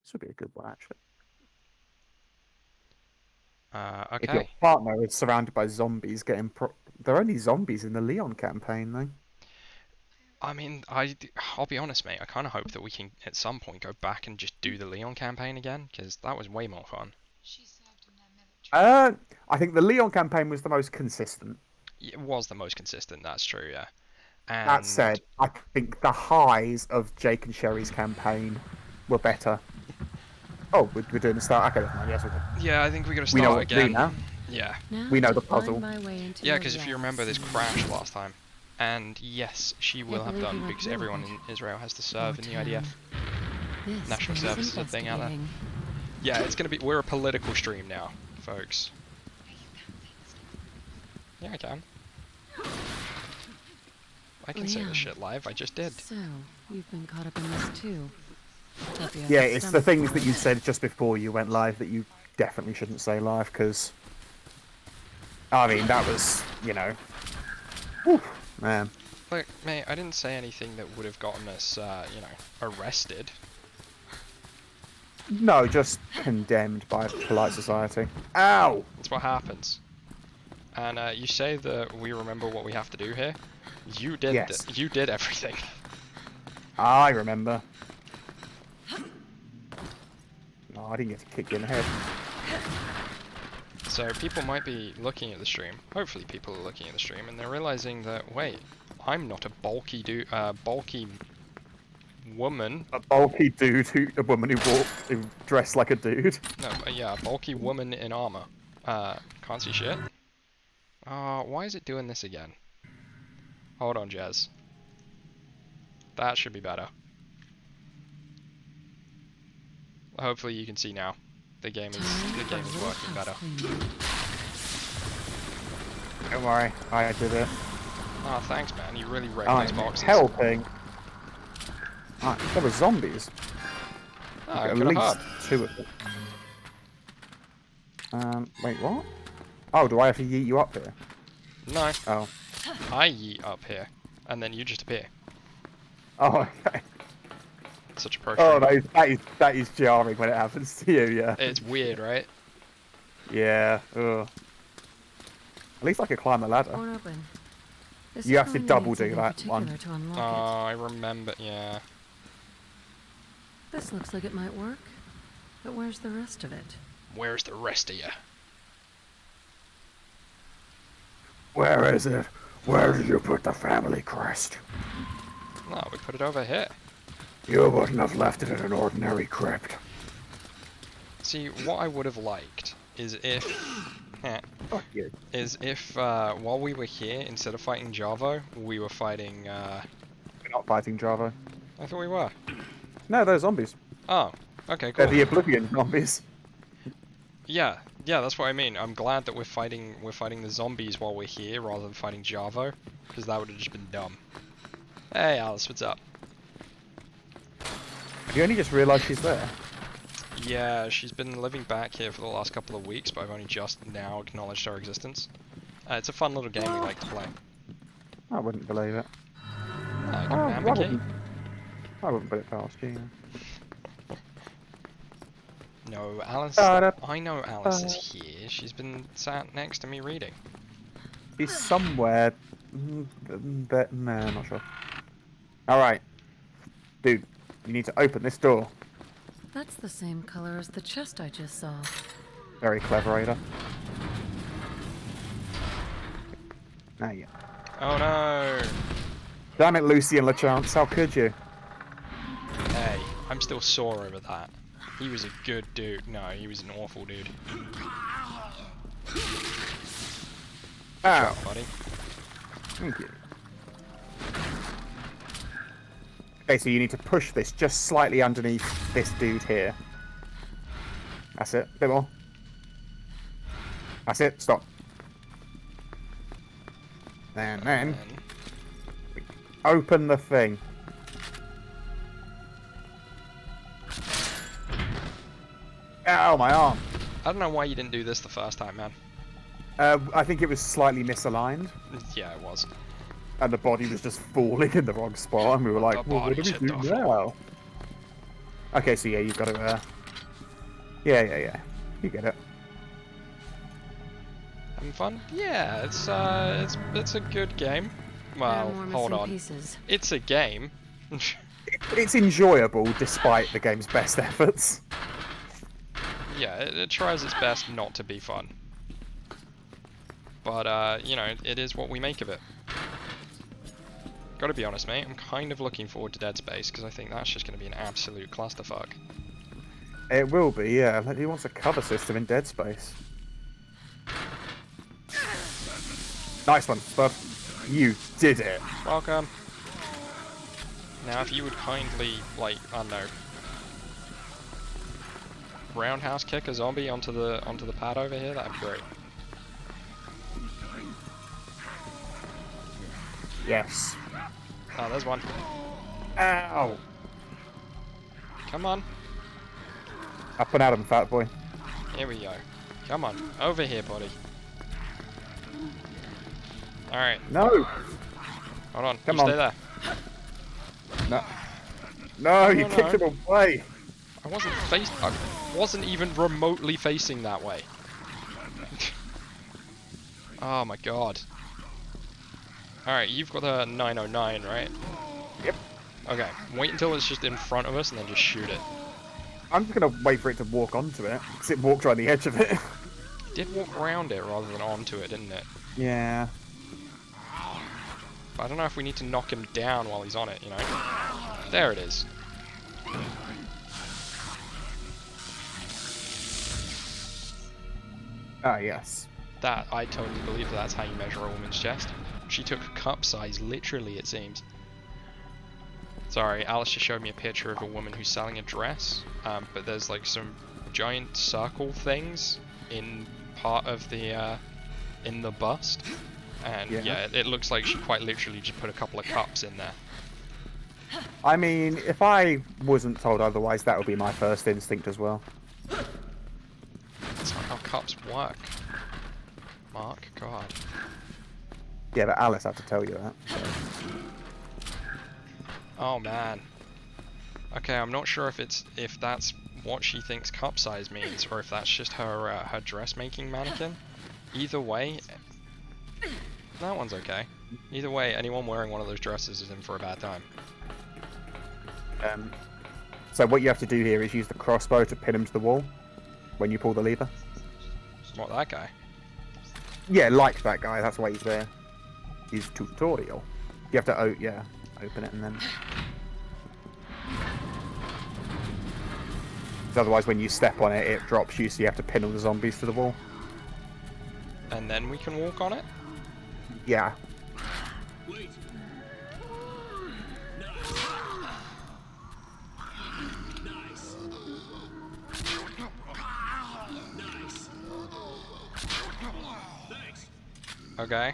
This would be a good one, actually. If your Okay. partner is surrounded by zombies, they're only zombies in the Leon campaign, though. I mean, I'll be honest, mate. I kind of hope that we can at some point go back and just do the Leon campaign again, because that was way more fun. I think the Leon campaign was the most consistent. It was the most consistent. That's true, yeah. That And said, I think the highs of Jake and Sherry's campaign were better. Oh, we're doing the start. Okay, yes, yeah, I think we got to we know start what to do again. now. Yeah. We Now know to the find puzzle. my way into Yeah, your because if you remember, this galaxy. crashed last time. And yes, she will have believe you done, went because through everyone it. in Israel has to Poor serve in the town. IDF. This National bears service is a thing out there. investigating. Yeah, it's gonna be. We're a political stream now, folks. Yeah, I can. I can say this Leon. shit live. I just did. So, you've been caught up in this too. Hope you have Yeah, the it's the stomach things for that you it. said just before you went live that you definitely shouldn't say live, because I mean that was, whew, man. Look, mate, I didn't say anything that would have gotten us, arrested. No, just condemned by polite society. Ow! That's what happens. And you say that we remember what we have to do here. You did. Yes, You did everything. I remember. No, I didn't get to kick you in the head. So people might be looking at the stream. Hopefully, people are looking at the stream and they're realizing that wait, I'm not a bulky woman. A bulky dude a woman who dressed like a dude. No, yeah, a bulky woman in armor. Can't see shit. Why is it doing this again? Hold on, Jazz. That should be better. Hopefully you can see now. The game is working better. Don't worry, I did it. Oh, thanks, man. You really wrecked I'm those boxes. helping. Right, there were zombies. Oh, At could least have 2 of them. Wait, what? Oh, do I have to yeet you up here? No, Oh. I yeet up here, and then you just appear. Oh, okay. Such a pro Oh, streamer. that is jarring when it happens to you, yeah. It's weird, right? Yeah, ugh. At least I could climb the ladder. Or open. This You is have to going double need do something that particular one. to unlock Oh, I remember, yeah. it. This looks like it might work. But where's the rest of it? Where's the rest of you? Where is it? Where did you put the family crest? No, we put it over here. You wouldn't have left it in an ordinary crypt. See, what I would have liked is if... Fuck you. while we were here, instead of fighting Javo, we were fighting, We're not fighting Java. I thought we were. No, they're zombies. Oh, okay, They're cool. the Oblivion zombies. Yeah, that's what I mean. I'm glad that we're fighting the zombies while we're here rather than fighting Javo, because that would have just been dumb. Hey, Alice, what's up? You only just realised she's there. Yeah, she's been living back here for the last couple of weeks, but I've only just now acknowledged her existence. It's a fun little game we like to play. I wouldn't believe it. Good man, Mickey. I wouldn't put it past you. No, Alice. I know Alice is here. She's been sat next to me reading. He's somewhere. But no, I'm not sure. Alright. Dude, you need to open this door. That's the same color as the chest I just saw. Very clever, Ada. Now you. Oh no! Damn it, Lucy and LeChance, how could you? Hey, I'm still sore over that. He was a good dude. No, he was an awful dude. Ow. Buddy. Thank you. Okay, so you need to push this just slightly underneath this dude here. That's it. Bit more. That's it. Stop. And then open the thing. Ow, my arm. I don't know why you didn't do this the first time, man. I think it was slightly misaligned, Yeah, it was. and the body was just falling in the wrong spot, and we were like, The well, what do body we hit do the floor. now? Okay, so yeah, you've got to Yeah. You get it. Having fun? Yeah, it's a good game. There are Well, more hold missing on. pieces. It's a game. It's enjoyable despite the game's best efforts. Yeah, it tries its best not to be fun. But, you know, it is what we make of it. Gotta be honest, mate, I'm kind of looking forward to Dead Space, because I think that's just gonna be an absolute clusterfuck. It will be, yeah. Who wants a cover system in Dead Space? Nice one, Spud. You did it. Welcome. Now, if you would kindly, like, I don't know, roundhouse kick a zombie onto the pad over here, that'd be great. Yes. Oh, there's one. Ow. Come on. Up and at him, fat boy. Here we go. Come on. Over here, buddy. Alright. No. Hold on. Come you on. stay there. No. No, you No, kicked him away. I wasn't even remotely facing that way. Oh my god. Alright, you've got a 909, right? Yep. Okay, wait until it's just in front of us and then just shoot it. I'm just gonna wait for it to walk onto it, because it walked right on the edge of it. It did walk around it rather than onto it, didn't it? Yeah. But I don't know if we need to knock him down while he's on it, you know? There it is. Ah, yes. That, I totally believe that's how you measure a woman's chest. She took cup size, literally, it seems. Sorry, Alice just showed me a picture of a woman who's selling a dress, but there's like some giant circle things in part of the, in the bust. And yeah, it looks like she quite literally just put a couple of cups in there. I mean, if I wasn't told otherwise, that would be my first instinct as well. That's not how cups work. Mark, God. Yeah, but Alice had to tell you that. So. Oh man. Okay, I'm not sure if that's what she thinks cup size means, or if that's just her her dressmaking mannequin. Either way, that one's okay. Either way, anyone wearing one of those dresses is in for a bad time. So what you have to do here is use the crossbow to pin him to the wall when you pull the lever. What, that guy? Yeah, like that guy. That's why he's there. His tutorial. You have to open it and then. 'Cause otherwise, when you step on it, it drops you, so you have to pin all the zombies to the wall. And then we can walk on it? Yeah. Wait. Nice. Nice. Thanks. Okay.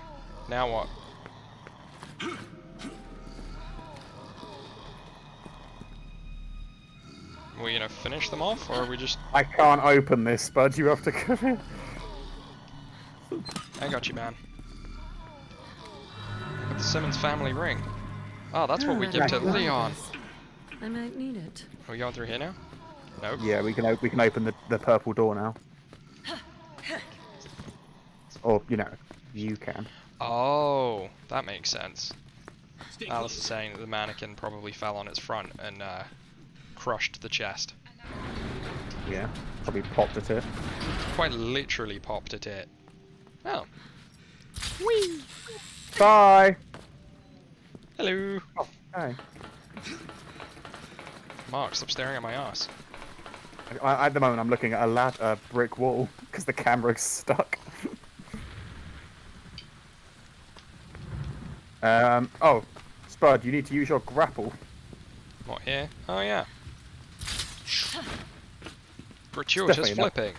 Now what? Are we gonna finish them off, or are we just... I can't open this, bud. You have to come in. I got you, man. Got the Simmons family ring. Oh, that's what we give to Leon. I might need it. Are we going through here now? Nope. Yeah, we can open the purple door now. Or you can. Oh, that makes sense. Alice is saying that the mannequin probably fell on its front and crushed the chest. Yeah, probably popped at it. Quite literally popped at it. Oh. Whee! Bye. Hello. Oh, hi. Mark, stop staring at my ass. At the moment, I'm looking at a brick wall because the camera's stuck. Oh, Spud, you need to use your grapple. What, here? Oh, yeah. Gratuitous Definitely not. flipping.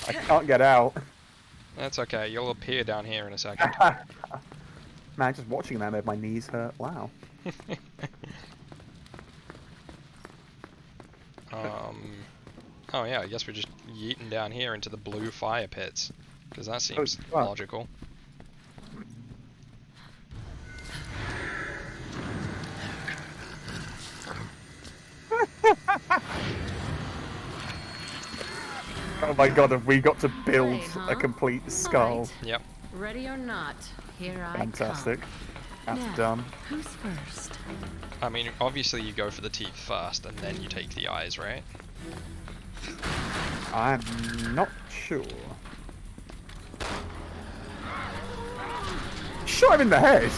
I can't get out. That's okay, you'll appear down here in a second. Man, just watching that made my knees hurt. Wow. Oh yeah, I guess we're just yeeting down here into the blue fire pits. Because that seems wow. logical. Oh my god, have we got to build Play, huh? a complete skull? Alright. Yep. Ready or not, here I Fantastic. come. That's Now, done. who's first? I mean, obviously you go for the teeth first, and then you take the eyes, right? I'm not sure. Shot him in the head!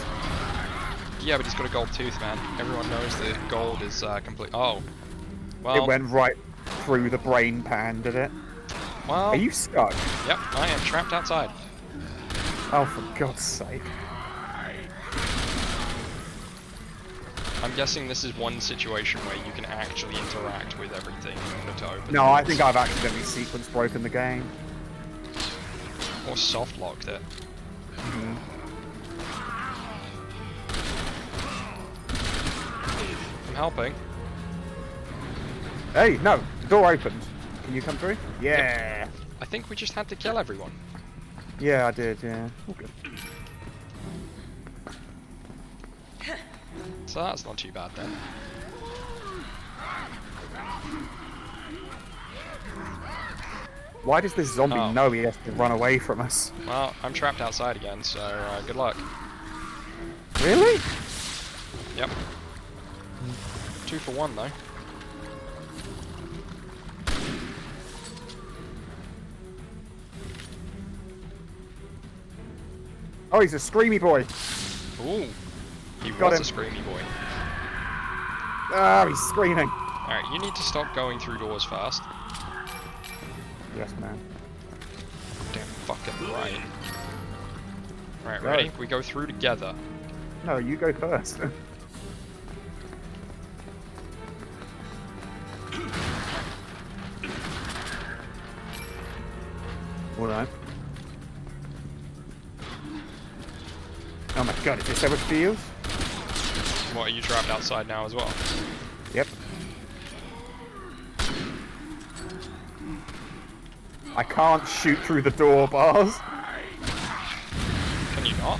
Yeah, but he's got a gold tooth, man. Everyone knows that gold is complete. Oh. Well. It went right through the brain pan, did it? Well. Are you stuck? Yep, I am trapped outside. Oh, for God's sake. I'm guessing this is one situation where you can actually interact with everything in order to open No, the I doors. think I've accidentally sequence broken the game. Or soft locked it. I'm helping. Hey, no, the door opened. Can you come through? Yeah. I think we just had to kill everyone. Yeah, I did, yeah. All good. So that's not too bad then. Why does this zombie Oh. know he has to run away from us? Well, I'm trapped outside again, so good luck. Really? Yep. 2 for 1 though. Oh, he's a screamy boy. Ooh. He Got was him. a screamy boy. Ah, he's screaming. Alright, you need to stop going through doors fast. Yes, man. Damn fucking right. Right, Go. ready? We go through together. No, you go first. Alright. Oh my god, is this how it feels? What, are you trapped outside now as well? Yep. I can't shoot through the door bars. Can you not?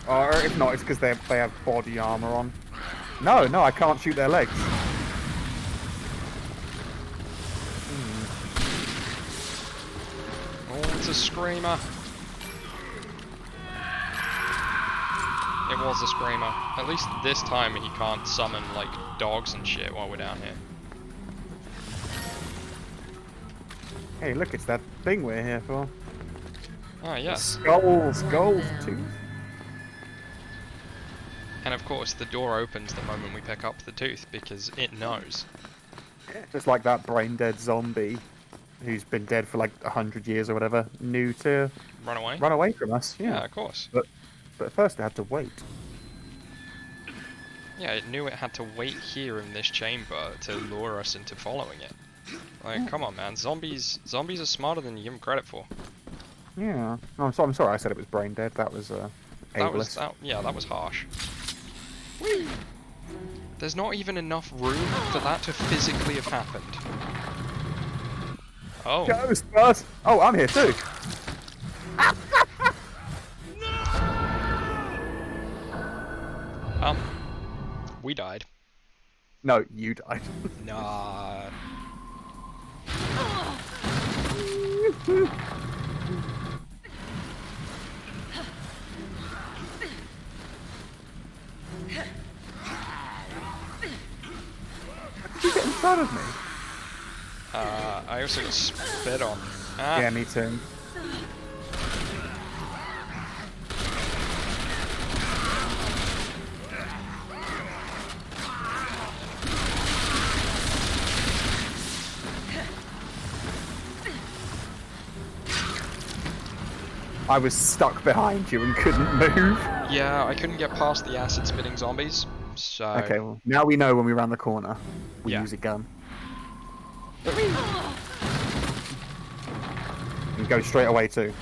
Or if not, it's because they have body armor on. No, I can't shoot their legs. Oh, it's a screamer. It was a screamer. At least this time he can't summon, like, dogs and shit while we're down here. Hey, look, it's that thing we're here for. Ah, yes. Skulls, gold tooth. And of course, the door opens the moment we pick up the tooth, because it knows. Just like that brain dead zombie who's been dead for like 100 years or whatever, knew to Run away? run away from us. Yeah, Yeah. of course. But first it had to wait. Yeah, it knew it had to wait here in this chamber to lure us into following it. Like, come on, man. Zombies are smarter than you give them credit for. Yeah. Oh, I'm sorry I said it was brain dead. That was ableist. Yeah, that was harsh. There's not even enough room for that to physically have happened. Oh. Ghost bud! Oh, I'm here too. We died. No, you died. Nah. You get in front of me. I also got spit on. Ah. Yeah, me too. I was stuck behind you and couldn't move. Yeah, I couldn't get past the acid spitting zombies, so... Okay, well, now we know when we round the corner, we Yeah. use a gun. And go straight away too.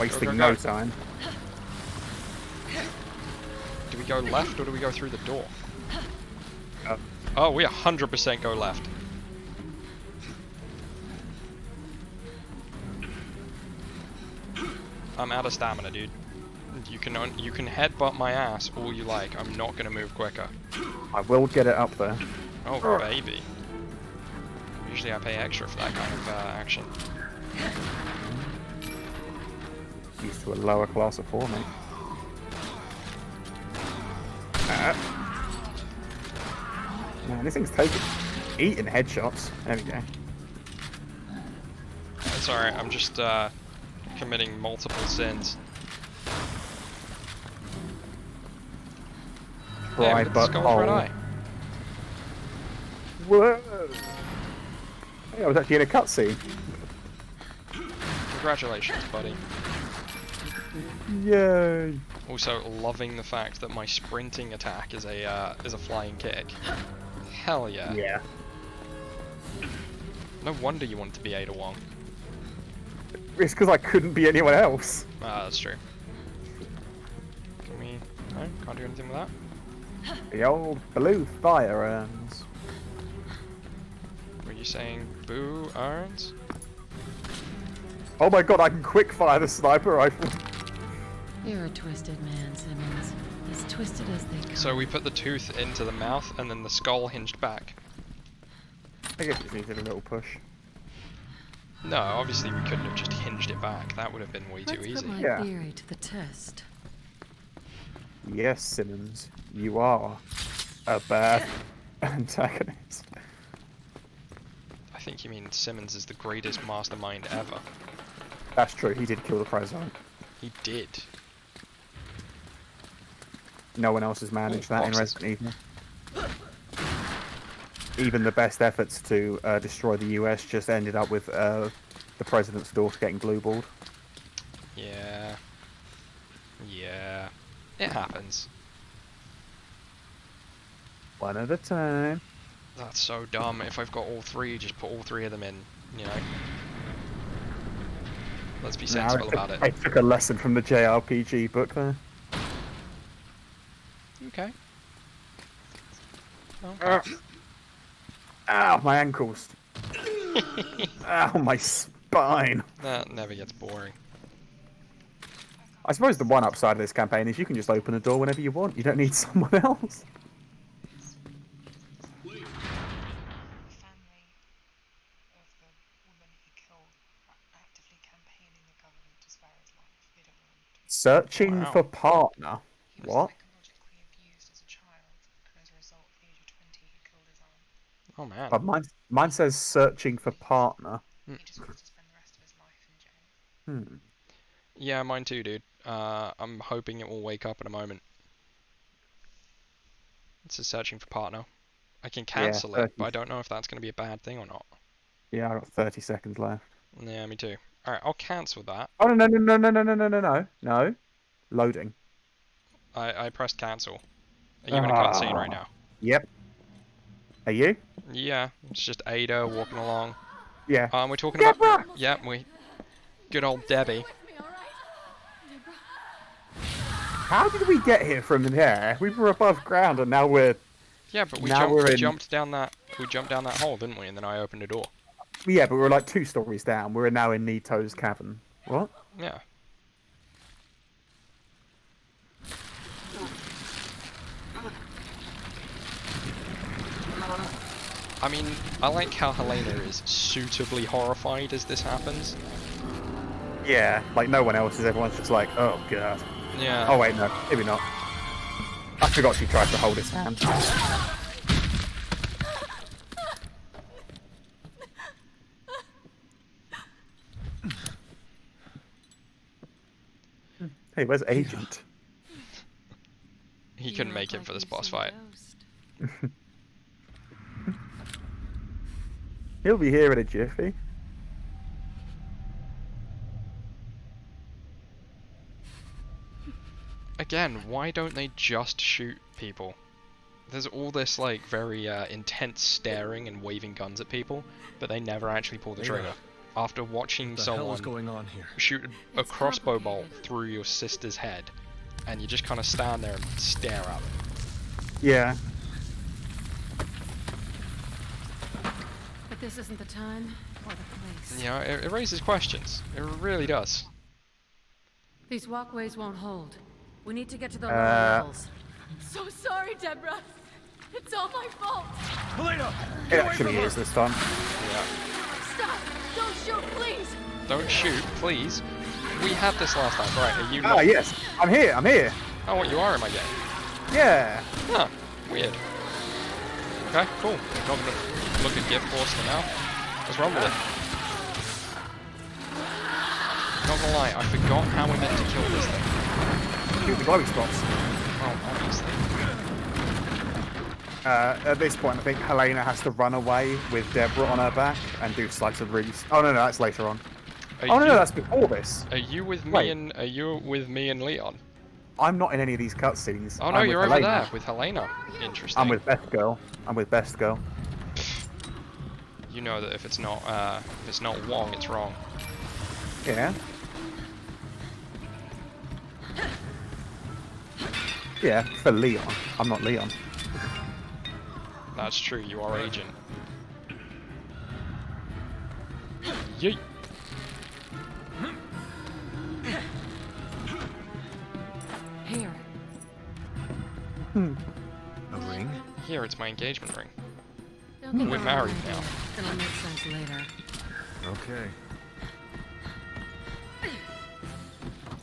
Wasting go, no go. time. Do we go left or do we go through the door? Uh, Oh, we 100% go left. I'm out of stamina, dude. You can headbutt my ass all you like. I'm not gonna move quicker. I will get it up there. Oh baby. Usually I pay extra for that kind of action. Used to a lower class of 4, mate. Man, this thing's eating headshots. There we go. It's alright, I'm just committing multiple sins. Try look at the but skull's red eye. Whoa! Hey, I was actually in a cutscene. Congratulations, buddy. Yay! Also, loving the fact that my sprinting attack is a flying kick. Hell yeah. Yeah. No wonder you want to be Ada Wong. It's because I couldn't be anyone else. Ah, that's true. Can we... No? Can't do anything with that? The old blue fire urns. Were you saying boo irons? Oh my god, I can quick fire the sniper rifle. You're a twisted man, Simmons. As twisted as they come. So we put the tooth into the mouth and then the skull hinged back. I guess it needed a little push. No, obviously we couldn't have just hinged it back. That would have been way too Let's put easy. my Yeah. theory to the test. Yes, Simmons, you are a bad antagonist. I think you mean Simmons is the greatest mastermind ever. That's true, he did kill the president. He did. No one else has managed that in boxes. Resident Evil. Even the best efforts to destroy the US just ended up with the president's daughter getting blueballed. Yeah. Yeah. It happens. One at a time. That's so dumb. If I've got all three, just put all three of them in, you know? Let's be sensible about it. I took a lesson from the JRPG book there. Okay. Okay. Ow, my ankles. Ow, my spine. That never gets boring. I suppose the one upside of this campaign is you can just open a door whenever you want. You don't need someone else. Wait. The family of the woman he killed are actively campaigning the government to spare his life. They don't want him to. Searching Wow. for partner. He was What? psychologically abused as a child, and as a result, at the age of 20, he killed his aunt. Oh man. Mine says searching for partner. He just wants to spend the rest of his life in jail. Yeah, mine too, dude. I'm hoping it will wake up in a moment. It's a searching for partner. I can cancel it, but I don't know if that's going to be a bad thing or not. Yeah, I got 30 seconds left. Yeah, me too. Alright, I'll cancel that. Oh no. Loading. I pressed cancel. Are you in a cutscene right now? Yep. Are you? Yeah, it's just Ada walking along. Yeah. We're talking about... Yep, good old Debbie. How did we get here from there? We were above ground and now we're... Yeah, but we Now we're in- jumped down that hole, didn't we? And then I opened a door. Yeah, but we're like 2 stories down. We're now in Nito's cavern. What? Yeah. I mean, I like how Helena is suitably horrified as this happens. Yeah, like no one else is. Everyone's just like, oh god. Yeah. Oh wait, no, maybe not. I forgot she tried to hold his hand. Hey, where's Agent? He couldn't make it for this boss fight. He'll be here in a jiffy. Again, why don't they just shoot people? There's all this like very intense staring and waving guns at people, but they never actually pull the trigger. After watching What the hell is someone going on here? shoot a crossbow bolt through your sister's head, and you just kind of stand there and stare at them. Yeah. But this isn't the time or the place. You know, it raises questions. It really does. These walkways won't hold. We need to get to the lower levels. So sorry, Deborah. It's all my fault. Helena! It actually is this time. Stop! Don't shoot, please! Don't shoot, please. We had this last time, right? Are you Ah, not? yes. I'm here. I'm here. Oh, what you are in my game? Yeah. Huh. Weird. Okay, cool. Not gonna look at gift force for now. What's wrong with it? Not gonna lie, I forgot how we meant to kill this thing. Shoot the glowing spots. Oh, obviously. At this point, I think Helena has to run away with Deborah on her back and do slice of Reese. Oh no, that's later on. Are Oh no, you, that's before this. Are you with me Wait. and Leon? I'm not in any of these cutscenes. Oh no, I'm with you're over Helena. there with Helena. Interesting. I'm with Best Girl. I'm with Best Girl. You know that if it's not Wong, it's wrong. Yeah. Yeah, for Leon. I'm not Leon. That's true. You are agent. Yeet. Here. A ring? Here, it's my engagement ring. Don't get me We're wrong, married now. It'll make sense later. Okay.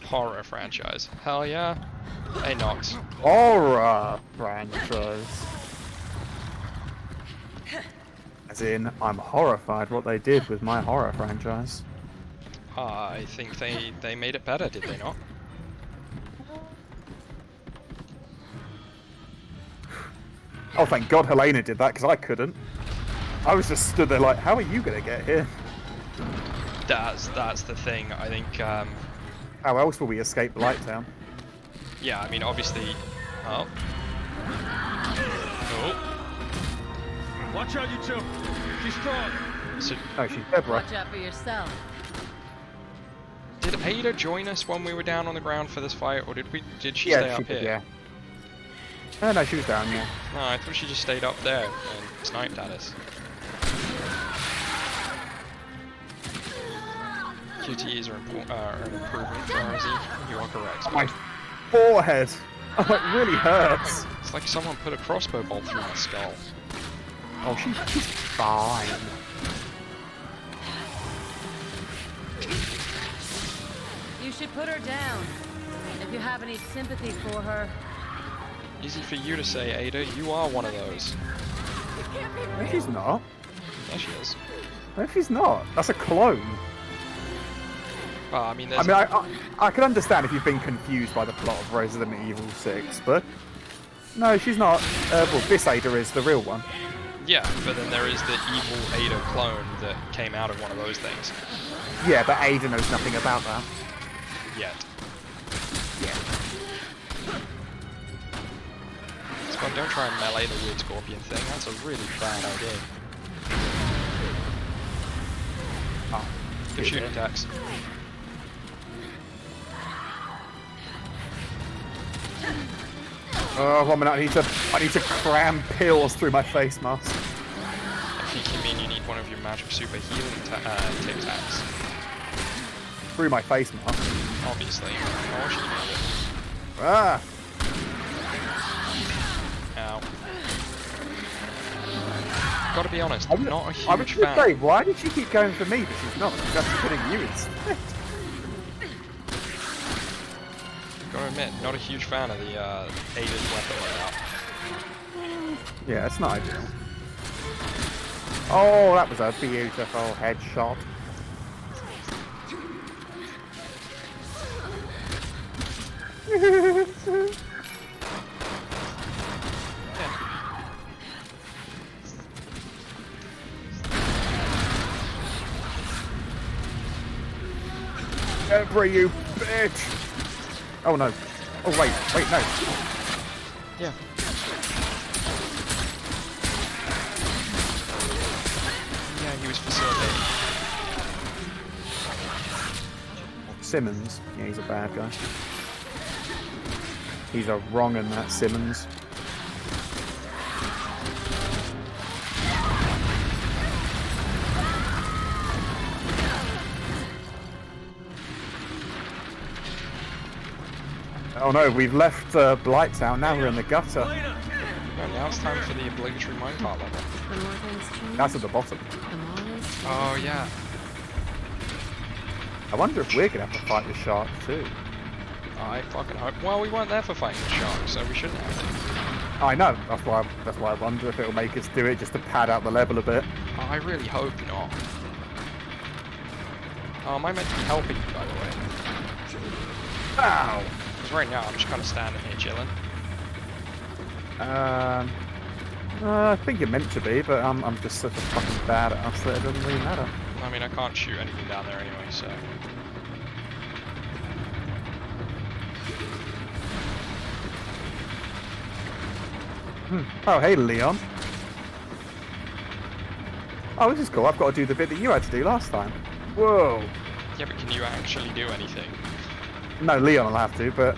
Horror franchise. Hell yeah. Hey, Nox. Horror franchise. As in, I'm horrified what they did with my horror franchise. I think they made it better, did they not? Oh, thank God Helena did that, because I couldn't. I was just stood there like, how are you going to get here? That's the thing. I think. How else will we escape Lighttown? Yeah, I mean, obviously. Oh. Oh. Watch out, you two! She's strong! So, Oh, she's Deborah. Watch out for yourself. did Ada join us when we were down on the ground for this fight, or did she Yeah, stay she up did, here? yeah. Oh, no, she was down, yeah. No, I thought she just stayed up there and sniped at us. QTEs are an improvement for RZ. You are correct. My forehead! Oh, it really hurts. It's like someone put a crossbow bolt through my skull. Oh, she's fine. You should put her down. If you have any sympathy for her. Easy for you to say, Ada. You are one of those. No, she's not. There she is. No, she's not. That's a clone. Well, I mean, I there's. mean, I can understand if you've been confused by the plot of Resident Evil 6, but no, she's not. Well, this Ada is the real one. Yeah, but then there is the evil Ada clone that came out of one of those things. Yeah, but Ada knows nothing about that. Yet. Yeah. Scott, don't try and melee the weird scorpion thing. That's a really bad idea. Oh, Good shooting attacks. Oh, 1 minute. I need to cram pills through my face mask. I think you mean you need one of your magic super healing Tic Tacs. Through my face mask. Obviously. Of course you need it. Ah! Ow. Gotta be honest, I I'm was- not a I was huge going to fan. say, why did she keep going for me, but she's not? She's actually putting you instead. Gotta admit, not a huge fan of the Ada's weapon layout. Yeah, it's not ideal. Oh, that was a beautiful headshot. Deborah, you bitch! Oh no. Oh wait, no. Yeah. Yeah, he was facilitating. Simmons. Yeah, he's a bad guy. He's a wrong in that Simmons. Oh no, we've left Blighttown. Now we're in the gutter. And now it's time for the obligatory minecart level. The more things change, That's at the bottom. the more they stay. Oh yeah. I wonder if we're gonna have to fight the shark too. I fucking hope. Well, we weren't there for fighting the shark, so we shouldn't have to. I know. That's why I wonder if it'll make us do it just to pad out the level a bit. I really hope not. Oh, am I meant to be helping you, by the way? Ow! Because right now I'm just kind of standing here chilling. I think you're meant to be, but I'm just such a fucking badass that it doesn't really matter. I mean, I can't shoot anything down there anyway, so. Oh, hey, Leon. Oh, this is cool. I've got to do the bit that you had to do last time. Whoa. Yeah, but can you actually do anything? No, Leon will have to, but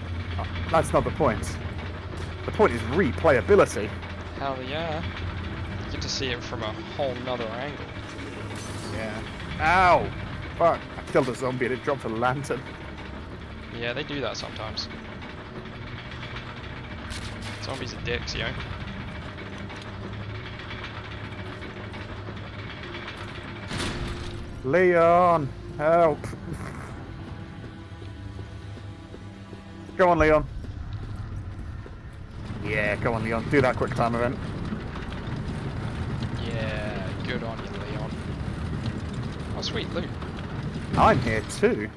that's not the point. The point is replayability. Hell yeah. You get to see it from a whole nother angle. Yeah. Ow! Fuck. I killed a zombie and it dropped a lantern. Yeah, they do that sometimes. Zombies are dicks, yo. Leon! Help! Go on, Leon. Yeah, go on, Leon. Do that quick time event. Yeah, good on you, Leon. Oh, sweet loot. I'm here too.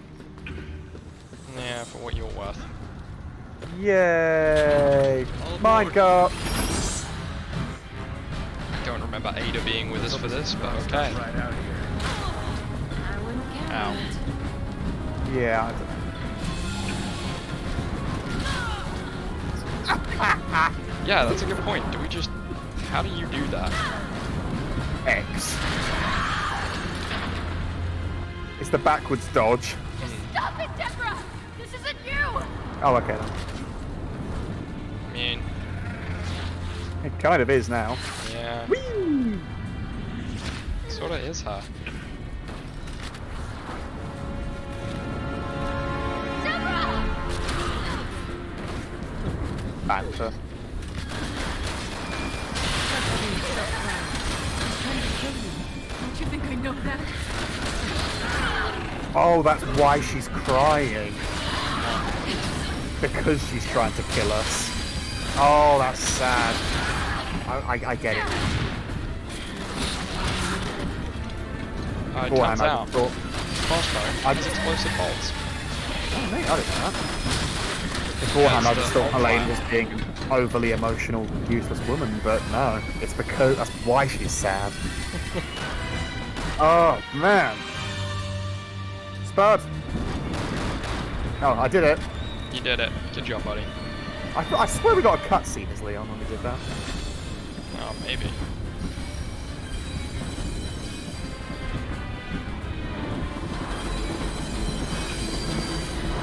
Yeah, for what you're worth. Yay! Minecart! Don't remember Ada being with us for this, but okay. Right out here. I wouldn't count Ow. on it. Yeah. I Yeah, that's a good point. Do we just... How do you do that? X. It's the backwards dodge. Stop it, Deborah! This isn't you! Oh, okay then. I mean, It kind of is now. yeah. Whee! Sorta is her. Deborah! Banter. Don't you think I know that? Oh, that's why she's crying. Because she's trying to kill us. Oh, that's sad. I get it. It Beforehand, turns I out, just thought, crossbow has explosive bolts. oh, mate, I didn't know that. Beforehand, I just thought Elaine was being an overly emotional, useless woman, but no, it's because that's why she's sad. Oh man, Spud. Oh, I did it. You did it. Good job, buddy. I swear we got a cutscene as Leon when we did that. Oh, maybe.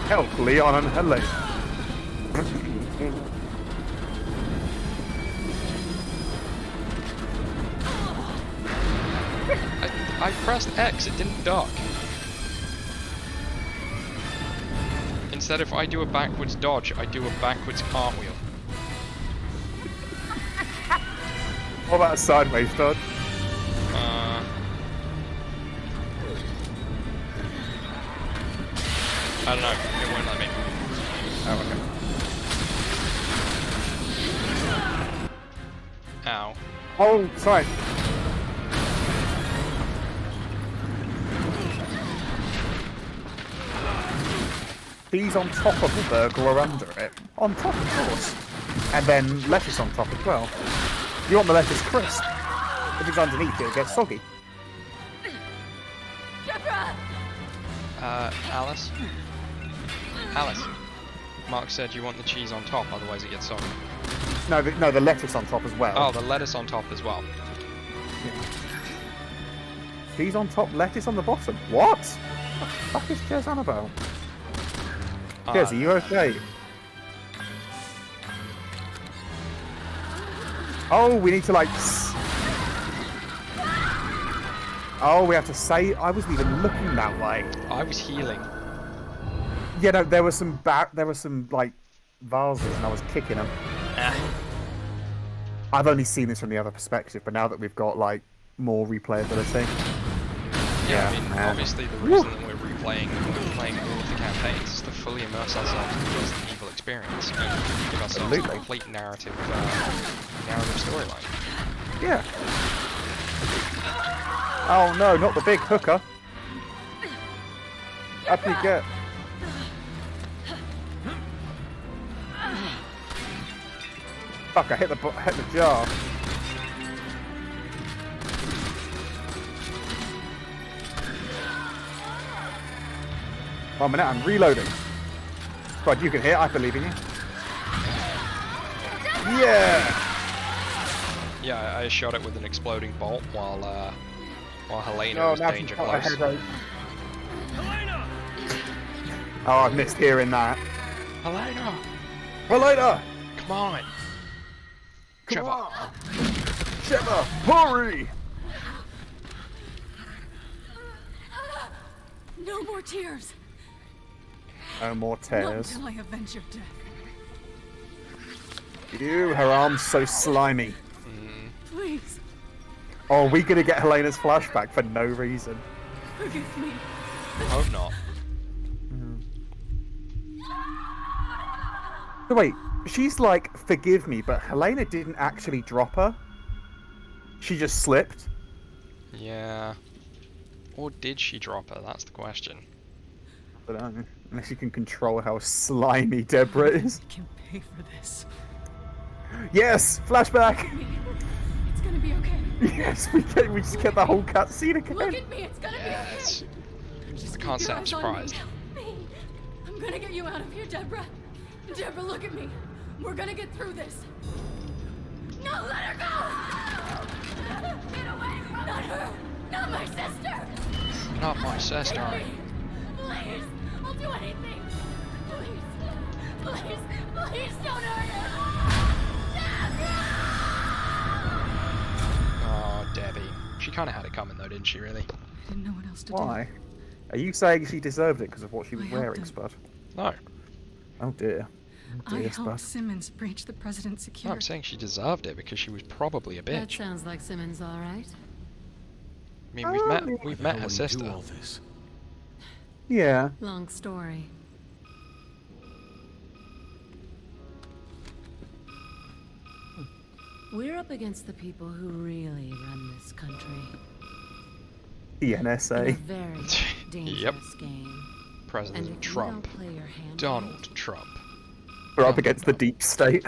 Help Leon and Helene. I pressed X, it didn't duck. Instead, if I do a backwards dodge, I do a backwards cartwheel. What about a sideways dodge? I don't know, it won't let me. Oh, okay. Ow. Oh, sorry. These on top of the burger or under it? On top, of course. And then lettuce on top as well. You want the lettuce crisp. If it's underneath, it'll get soggy. Deborah! Alice? Alice. Mark said you want the cheese on top, otherwise it gets soggy. No, the lettuce on top as well. Oh, the lettuce on top as well. Cheese on top, lettuce on the bottom. What? What the fuck is Jez on about? Jez, are you okay? Oh, we need to like... Oh, we have to say... I wasn't even looking that way. I was healing. Yeah, no, there were some like vases and I was kicking them. Ah. I've only seen this from the other perspective, but now that we've got like more replayability, Yeah, I mean, man. obviously the reason that we're replaying and we're playing all of the campaigns is to fully immerse ourselves in the Resident Evil experience and give ourselves a Absolutely. complete narrative storyline. yeah. Oh no, not the big hooker. Up you get. Fuck! I hit the jar. 1 minute, I'm reloading. God, you can hit. I believe in you. Yeah. Yeah, I shot it with an exploding bolt while Helena Oh, was now danger she's got a close. headache. Oh, I've missed hearing that. Helena, Helena! come on! Come Trevor. on! Trevor, hurry! No more tears. No more Not tears. until I avenge your death. Ew, her arm's so slimy. Please, Oh, are we gonna get Helena's flashback for no reason? forgive me. Hope not. So wait, she's like, forgive me, but Helena didn't actually drop her? She just slipped? Yeah. Or did she drop her? That's the question. I don't know. Unless you can control how slimy Deborah is. I can pay for this. Yes! Flashback! It's gonna be okay. Yes, we just get the whole cutscene again. Look at me. It's gonna Yes. be okay. Just I keep can't your say I'm eyes on surprised. me. I'm gonna get you out of here, Deborah. Deborah, look at me. We're gonna get through this. No, let her go! Get away from Not her! Not my sister! Not my sister. Please! I'll do anything! Please! Please! Please don't hurt her! Oh, Debbie. She kind of had it coming though, didn't she, really? I didn't know what else to Why? Are you saying she deserved it because of what she was I helped wearing, him. Spud? No. Oh dear. Oh I dear, helped Spud. Simmons breach the president's No, security. I'm saying she deserved it because she was probably a That bitch. sounds like Simmons, all right. I mean, we've met her How do you sister. do all this? Yeah. Long story. We're up against the people who really run this country. The In a NSA. very dangerous Yep. game. And President if Trump. you don't play your hand Donald Trump. We're up against the deep state.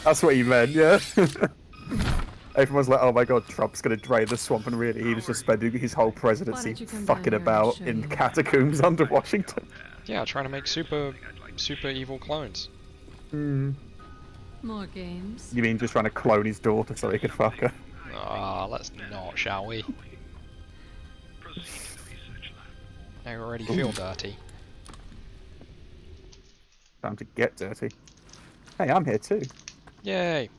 That's what you meant, yeah? Everyone's like, oh my god, Trump's gonna drain the swamp, and really he was just spending his whole presidency don't you come fucking down here and I'll about show in you? catacombs under Washington. Yeah, trying to make super evil clones. More games. You mean just trying to clone his daughter so he could fuck her? Ah, let's not, shall we? I already feel dirty. Time to get dirty. Hey, I'm here too. Yay!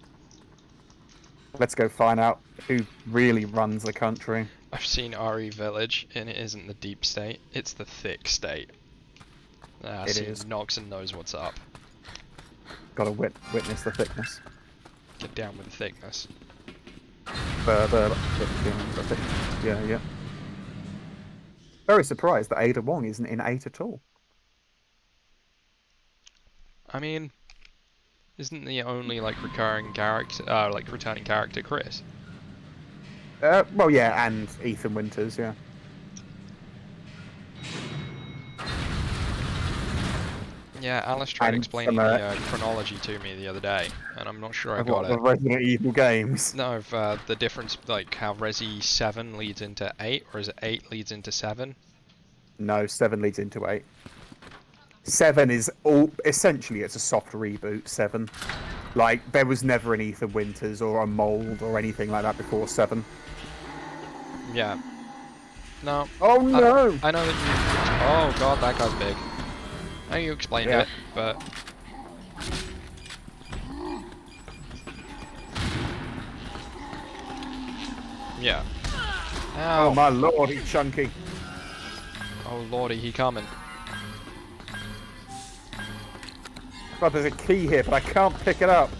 Let's go find out who really runs the country. I've seen RE Village, and it isn't the deep state, it's the thick state. It see, is. Noxon knows what's up. Gotta witness the thickness. Get down with the thickness. Yeah, yeah. Very surprised that Ada Wong isn't in 8 at all. I mean, isn't the only like recurring character, like returning character Chris? Well, yeah, and Ethan Winters, yeah. Yeah, Alice tried And explaining some, the chronology to me the other day, and I'm not sure I Of got what, the it. Resident Evil games. No, of the difference, like how Resi 7 leads into 8, or is it 8 leads into 7? No, 7 leads into 8. 7 is all essentially it's a soft reboot. 7, like there was never an Ethan Winters or a Mold or anything like that before 7. Yeah. No. Oh no! I know that you. Oh god, that guy's big. I know you explained Yeah. it, but. Yeah. Oh Ow. my lord, he's chunky. Oh lordy, he coming. God, there's a key here, but I can't pick it up.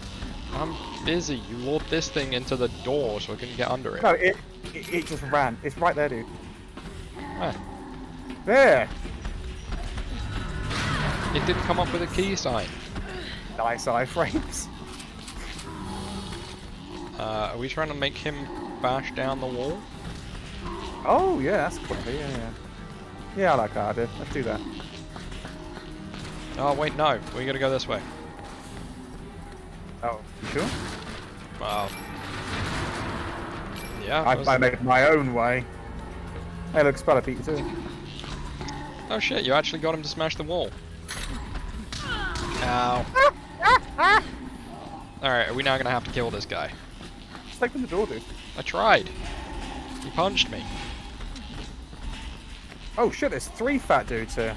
I'm busy. You lured this thing into the door so I couldn't get under it. No, it just ran. It's right there, dude. Where? There. It didn't come up with a key sign. Nice iframes. Are we trying to make him bash down the wall? Oh, yeah, that's clever. Yeah. Yeah, I like that idea. Let's do that. Oh, wait, no. We gotta go this way. Oh, you sure? Well... Yeah. I made my own way. Hey, look, Spider Pete too. Oh shit, you actually got him to smash the wall. Ow. Alright, are we now gonna have to kill this guy? Just open the door, dude. I tried. He punched me. Oh shit, there's 3 fat dudes here.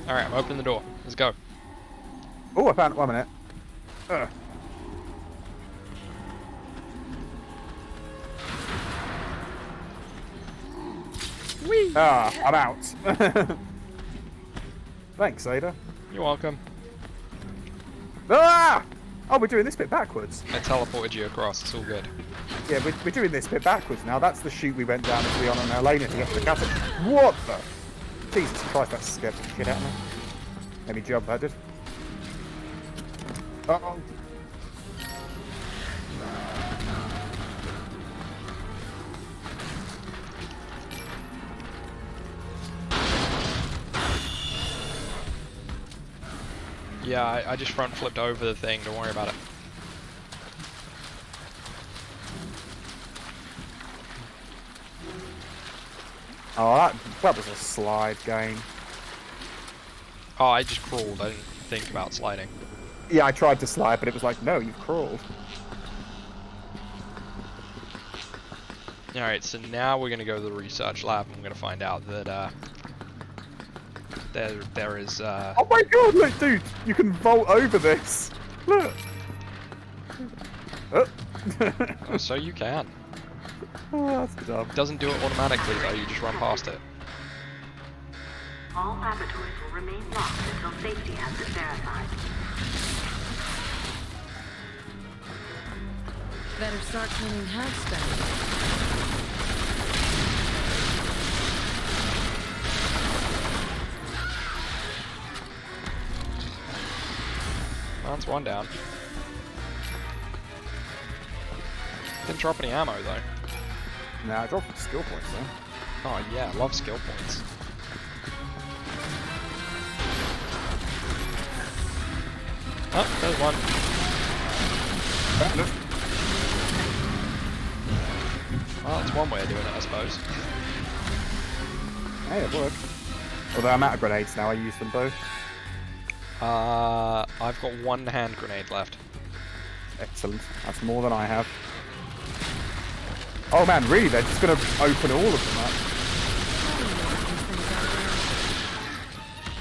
Alright, I'm opening the door. Let's go. Oh, I found 1 minute. Ugh. Whee! Ah, I'm out. Thanks, Ada. You're welcome. Ah! Oh, we're doing this bit backwards. I teleported you across, it's all good. Yeah, we're doing this bit backwards now. That's the chute we went down into the on Elena to get to the castle. What the? Jesus Christ, that scared the shit out of me. Let me jump, that did. Uh-oh. Yeah, I just front flipped over the thing, don't worry about it. Oh, that was a slide game. Oh, I just crawled, I didn't think about sliding. Yeah, I tried to slide, but it was like, no, you've crawled. Alright, so now we're gonna go to the research lab and we're gonna find out that, there is, Oh my god, look, dude! You can vault over this! Look! Oh. Oh, so you can. Oh, that's dumb. It doesn't do it automatically though, you just run past it. All laboratories will remain locked until safety has been verified. Better start cleaning house down. That's 1 down. Didn't drop any ammo though. Nah, I dropped skill points though. Oh yeah, I love skill points. Oh, there's one. Well, that's one way of doing it, I suppose. Hey, it worked. Although I'm out of grenades now, I use them both. I've got 1 hand grenade left. Excellent. That's more than I have. Oh man, really? They're just going to open all of them up?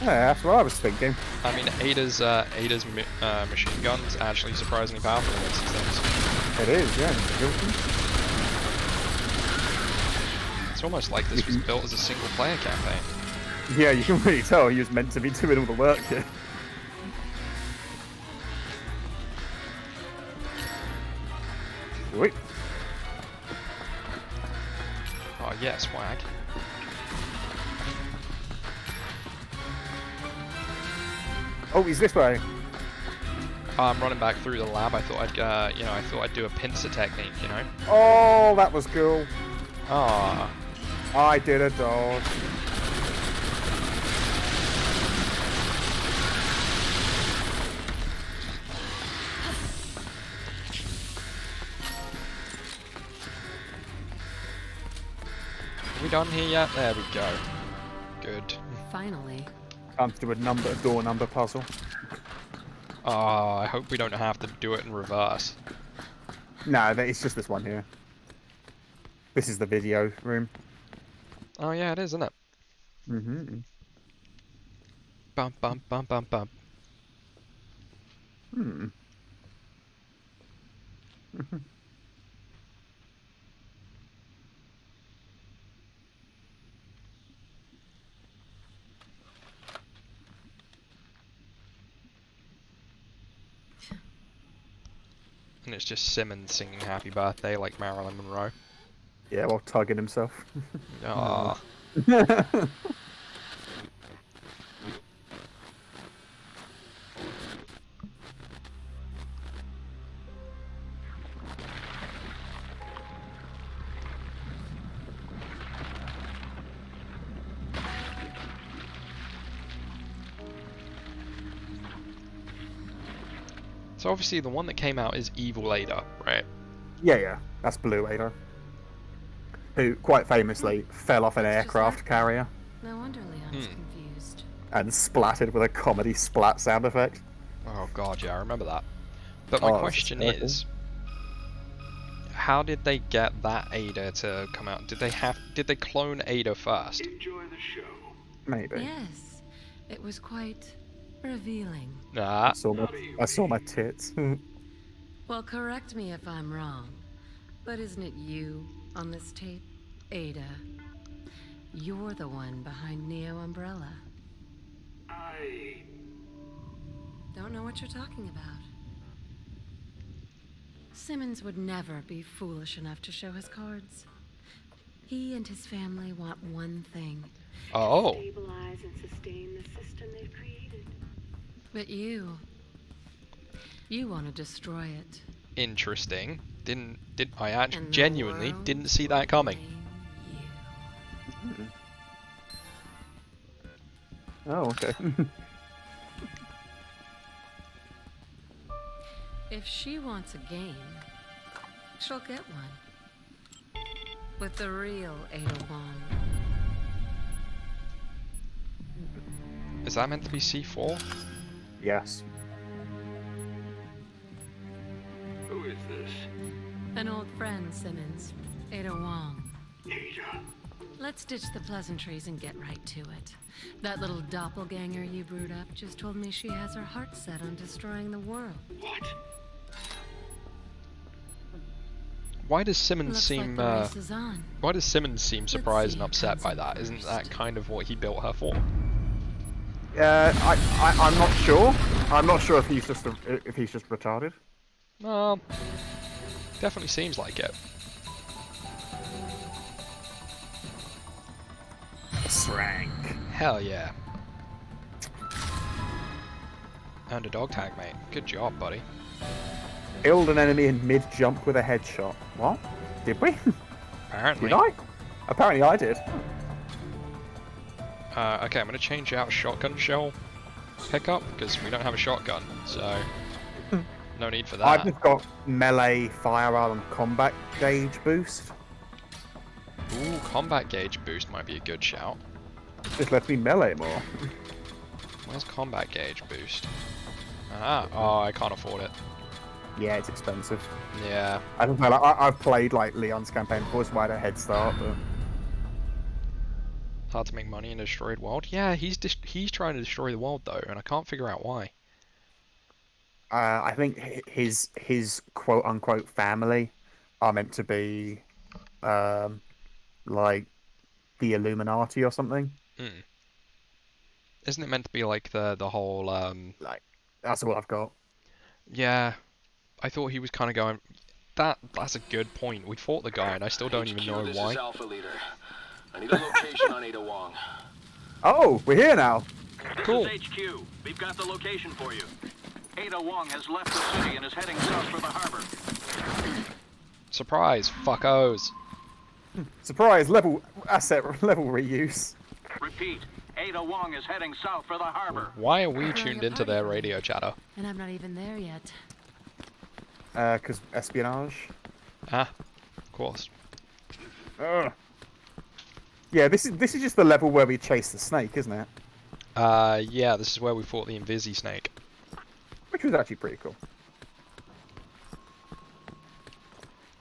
Yeah, that's what I was thinking. I mean, Ada's machine gun's actually surprisingly powerful against these things. It is, yeah. It's almost like this was built as a single-player campaign. Yeah, you can really tell he was meant to be doing all the work here. Wait. Oh yeah, swag. Oh, he's this way. I'm running back through the lab. I thought I'd, I thought I'd do a pincer technique, you know. Oh, that was cool. Ah. I did a dodge. Are we done here yet? There we go. Good. Finally. Time to do a door number puzzle. Ah, I hope we don't have to do it in reverse. No, it's just this one here. This is the video room. Oh yeah, it is, isn't it? Mm-hmm. Bum bum bum bum bum. Hmm. And it's just Simmons singing Happy Birthday like Marilyn Monroe. Yeah, while tugging himself. Ah. So obviously the one that came out is Evil Ada, right? Yeah, that's Blue Ada. Who, quite famously, fell off an It's just aircraft like- carrier No wonder Leon's confused. and splattered with a comedy splat sound effect. Oh god, yeah, I remember that. But my Oh, that's question hysterical. is, how did they get that Ada to come out? Did they clone Ada first? Maybe. Yes, it was quite revealing. Nah. I saw my tits. Well, correct me if I'm wrong, but isn't it you on this tape, Ada? You're the one behind Neo Umbrella. Don't know what you're talking about. Simmons would never be foolish enough to show his cards. He and his family want one thing. Oh. Stabilize and sustain the system they've created. But you want to destroy it. Interesting. Did I And actually the genuinely world didn't see that coming. blame you. Oh, okay. If she wants a game, she'll get one. With the real Ada Wong. Is that meant to be C4? Yes. Who is this? An old friend, Simmons. Ada Wong. Ada. Let's ditch the pleasantries and get right to it. That little doppelganger you brewed up just told me she has her heart set on destroying the world. Why does Simmons Looks seem like the race is on. why does Simmons seem surprised see and who upset comes by in that? Isn't that first. kind of what he built her for? I'm not sure. I'm not sure if he's just retarded. Definitely seems like it. Srank. Hell yeah. Earned a dog tag, mate. Good job, buddy. Killed an enemy in mid-jump with a headshot. What? Did we? Apparently. Did I? Apparently I did. Okay, I'm gonna change out shotgun shell pickup because we don't have a shotgun, so no need for that. I've just got melee firearm and combat gauge boost. Ooh, combat gauge boost might be a good shout. Just lets me melee more. Where's combat gauge boost? Ah, oh, I can't afford it. Yeah, it's expensive. Yeah. I don't know. Like, I've played like Leon's campaign before, so I had a head start, but Hard to make money in a destroyed world. Yeah, he's trying to destroy the world though, and I can't figure out why. I think his quote unquote family are meant to be like the Illuminati or something. Isn't it meant to be like the whole Like that's all I've got. Yeah, I thought he was kind of going. That's a good point. We fought the guy, and I still don't even know this why. Is Alpha Leader. I need a location on Ada Wong. Oh, we're here now. Cool. This is HQ. We've got the location for you. Ada Wong has left the city and is heading south for the harbor. Surprise, fuckos. Surprise! Asset level reuse. Repeat. Ada Wong is heading south for the harbor. Why are we Throwing tuned a into party their for me. radio chatter? And I'm not even there yet. Because espionage. Ah, of course. Ugh. Yeah, this is just the level where we chase the snake, isn't it? Yeah, this is where we fought the Invisi Snake. Which was actually pretty cool.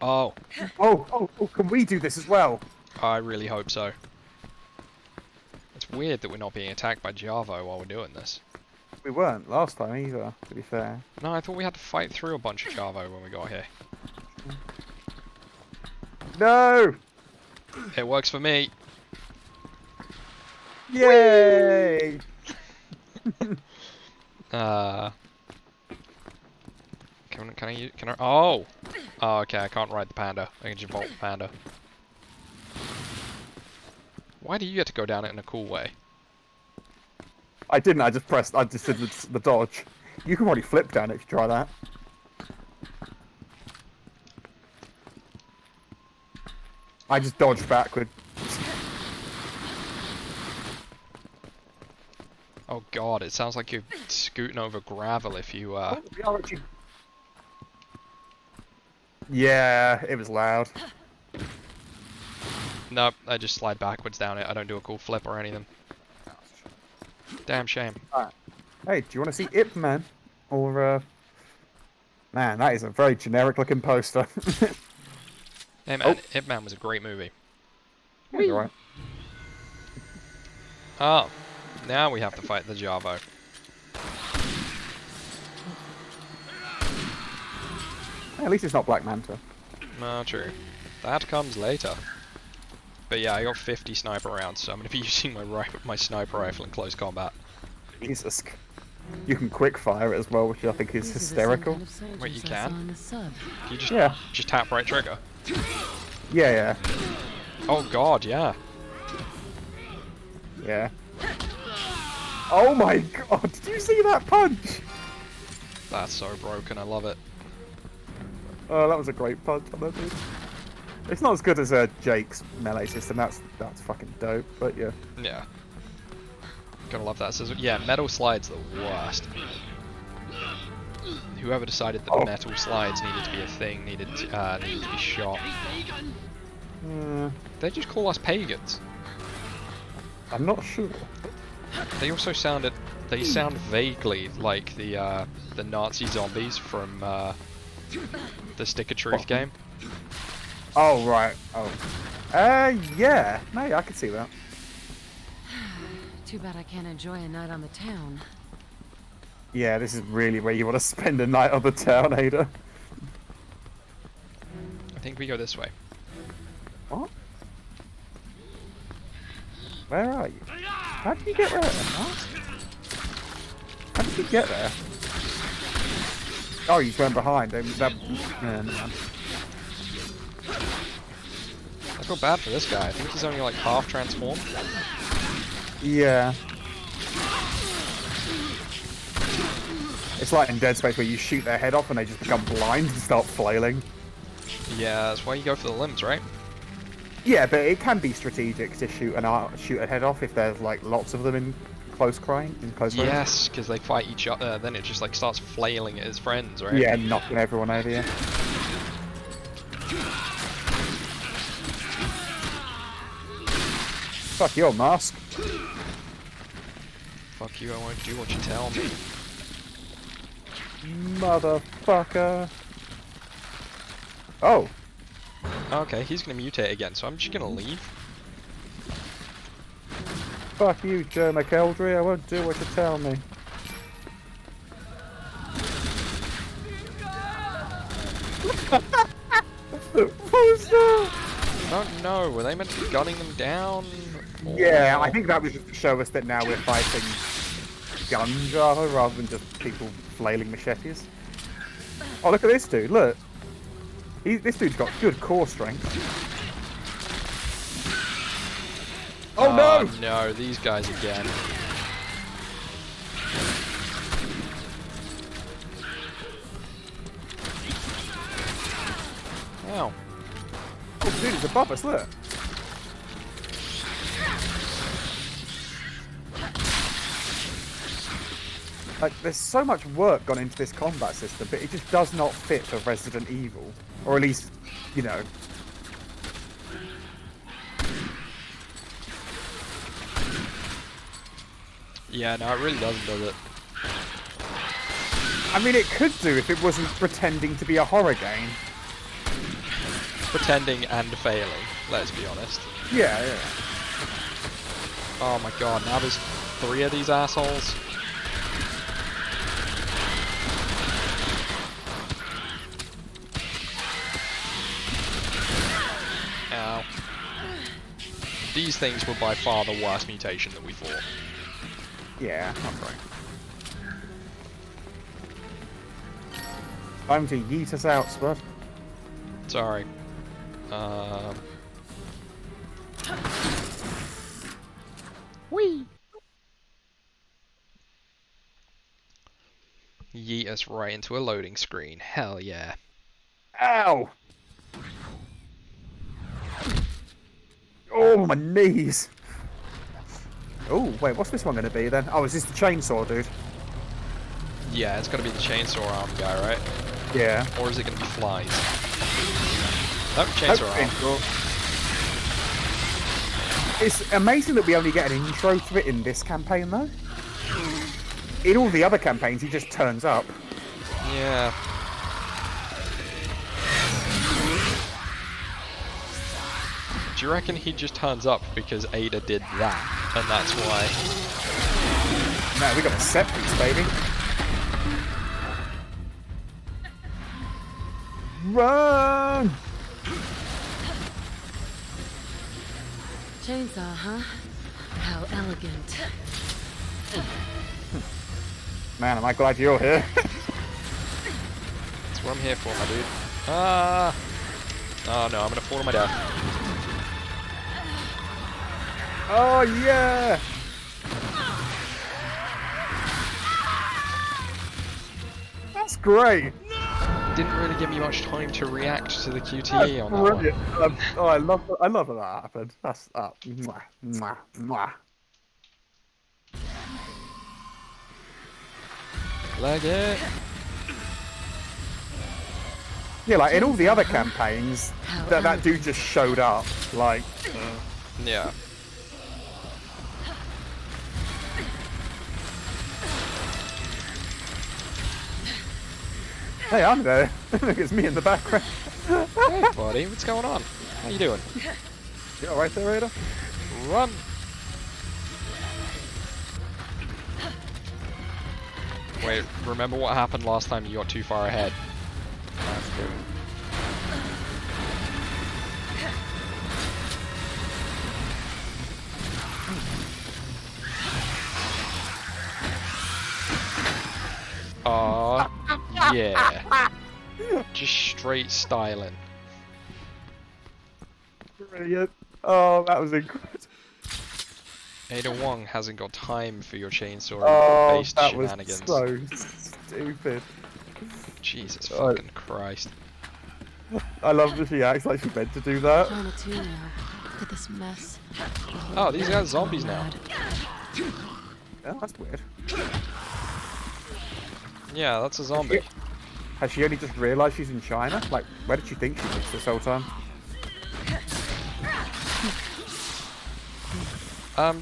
Oh, Oh, can we do this as well? I really hope so. It's weird that we're not being attacked by Javo while we're doing this. We weren't last time either, to be fair. No, I thought we had to fight through a bunch of Javo when we got here. No! It works for me. Yay! Can I? Oh! Oh, okay, I can't ride the panda. I can just vault the panda. Why do you get to go down it in a cool way? I didn't. I just did the dodge. You can probably flip down it if you try that. I just dodged backward. Oh god, it sounds like you're scooting over gravel if you, Oh, we are actually... Yeah, it was loud. Nope, I just slide backwards down it. I don't do a cool flip or anything. Damn shame. Hey, do you want to see Ip Man? Or, Man, that is a very generic looking poster. Hey man, Ip Man was a great movie. Yeah, you're right. Oh, now we have to fight the Javo. At least it's not Black Manta. No, true. That comes later. But yeah, I got 50 sniper rounds, so I'm going to be using my sniper rifle in close combat. Jesus. You can quick fire it as well, which I think is hysterical. Wait, you can? You just tap right trigger. Yeah. Oh god, yeah. Yeah. Oh my god, did you see that punch? That's so broken, I love it. Oh, that was a great punch on that dude. It's not as good as Jake's melee system, that's fucking dope, but yeah. Yeah. Gonna love that. So, yeah, metal slides are the worst. Whoever decided that metal slides needed to be a thing needed to be shot. They just call us pagans. I'm not sure. They also sound vaguely like the Nazi zombies from the Stick of Truth game. Oh right. Oh. Yeah. No, I can see that. Too bad I can't enjoy a night on the town. Yeah, this is really where you want to spend a night on the town, Ada. I think we go this way. What? Where are you? How did you get there? What? How did you get there? Oh, you just went behind. I feel bad for this guy. I think he's only like half transformed. Yeah. It's like in Dead Space where you shoot their head off and they just become blind and start flailing. Yeah, that's why you go for the limbs, right? Yeah, but it can be strategic to shoot a head off if there's like lots of them in close range. Yes, because they fight each other. Then it just like starts flailing at his friends, right? Yeah, knocking everyone over. Yeah. Fuck your mask. Fuck you! I won't do what you tell me. Motherfucker. Oh. Okay, he's gonna mutate again, so I'm just gonna leave. Fuck you, Joe McElderry. I won't do what you tell me. What was that? I don't know. Were they meant to be gunning them down? Or... Yeah, I think that was just to show us that now we're fighting gun Java rather than just people flailing machetes. Oh, look at this dude. Look. This dude's got good core strength. Oh no! No, these guys again. Ow. Oh, dude, it's above us, look. Like, there's so much work gone into this combat system, but it just does not fit for Resident Evil. Or at least, you know. Yeah, no, it really doesn't, does it? I mean, it could do if it wasn't pretending to be a horror game. Pretending and failing, let's be honest. Yeah. Oh my god, now there's 3 of these assholes. Ow. These things were by far the worst mutation that we fought. Yeah, that's right. Time to yeet us out, Spud. Sorry. Whee! Yeet us right into a loading screen. Hell yeah. Ow! Oh, my knees! Oh, wait, what's this one going to be then? Oh, is this the chainsaw dude? Yeah, it's gotta be the chainsaw arm guy, right? Yeah. Or is it gonna be flies? Nope, chainsaw arm. It's amazing that we only get an intro to it in this campaign, though. In all the other campaigns, he just turns up. Yeah. Do you reckon he just turns up because Ada did that, and that's why? No, we got a set piece, baby. Run! Chainsaw, huh? How elegant. Man, am I glad you're here. That's what I'm here for, my dude. Ah! Oh no, I'm gonna fall to my death. Oh, yeah! That's great. Didn't really give me much time to react to the QTE on that Brilliant. one. Oh, I love that happened. That's mwah, mwah, mwah. Leg it. Yeah, like in all the other campaigns, that dude just showed up. Like, Yeah. hey, I'm there. Look, it's me in the background. Hey, buddy, what's going on? How you doing? You all right there, Ada? Run! Wait, remember what happened last time you got too far ahead? That's good. Yeah. Just straight styling. Brilliant. Oh, that was incredible. Ada Wong hasn't got time for your chainsaw Oh, based that shenanigans. was so stupid. Jesus fucking Christ. I love that she acts like she meant to do that. China too now. Look at this mess. Oh, these guys are zombies now. Oh, that's weird. Yeah, that's a zombie. Has she only just realised she's in China? Like, where did she think she was this whole time?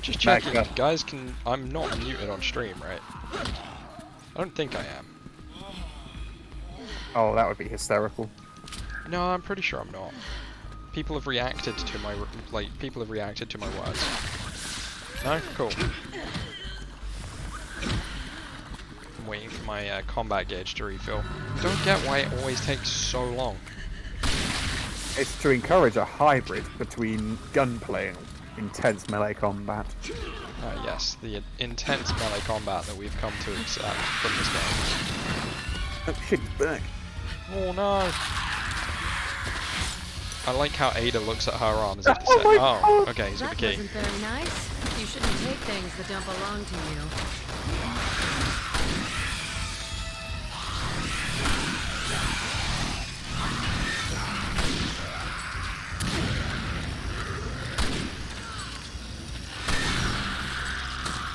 Just checking. Back up. Guys can... I'm not muted on stream, right? I don't think I am. Oh, that would be hysterical. No, I'm pretty sure I'm not. People have reacted to my... people have reacted to my words. No? Cool. I'm waiting for my combat gauge to refill. Don't get why it always takes so long. It's to encourage a hybrid between gunplay and intense melee combat. Yes, the intense melee combat that we've come to accept from this game. Oh shit, he's back. Oh no! I like how Ada looks at her arm as if to say, Oh my oh, God. okay, he's got the That key. wasn't very nice. You shouldn't take things that don't belong to you.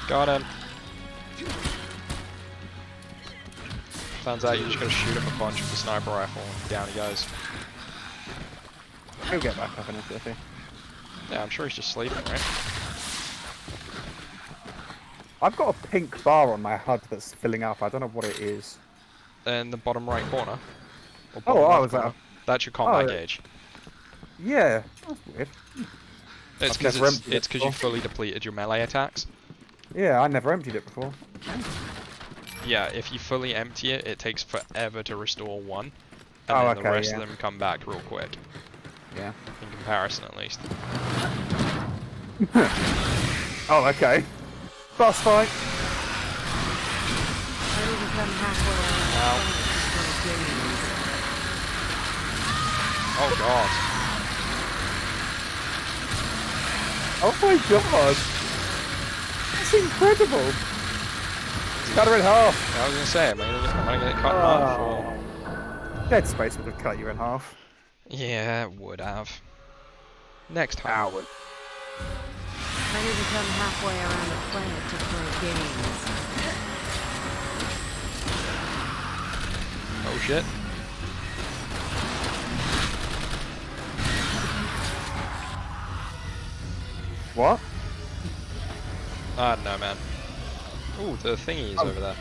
Got him. Turns out you just gotta shoot him a bunch with the sniper rifle and down he goes. He'll get back up in a jiffy. Yeah, I'm sure he's just sleeping, right? I've got a pink bar on my HUD that's filling up. I don't know what it is. In the bottom right corner. Or Oh, bottom left was that? corner. That's your combat Oh, gauge. Yeah, that's weird. It's I've never emptied it because you before. fully depleted your melee attacks. Yeah, I never emptied it before. Yeah, if you fully empty it, it takes forever to restore one. And Oh, then the okay, rest yeah. of them come back real quick. Yeah. In comparison, at least. Oh, okay. Boss fight. I didn't come halfway around. Ow. god. Oh my god. That's incredible. Cut her in half. I was gonna say, am I gonna get cut in half or? Dead Space would have cut you in half. Yeah, it would have. Next time. Howard. Ready to come halfway around the planet to play games. Oh shit. What? I don't know, man. Ooh, the thingy is over there.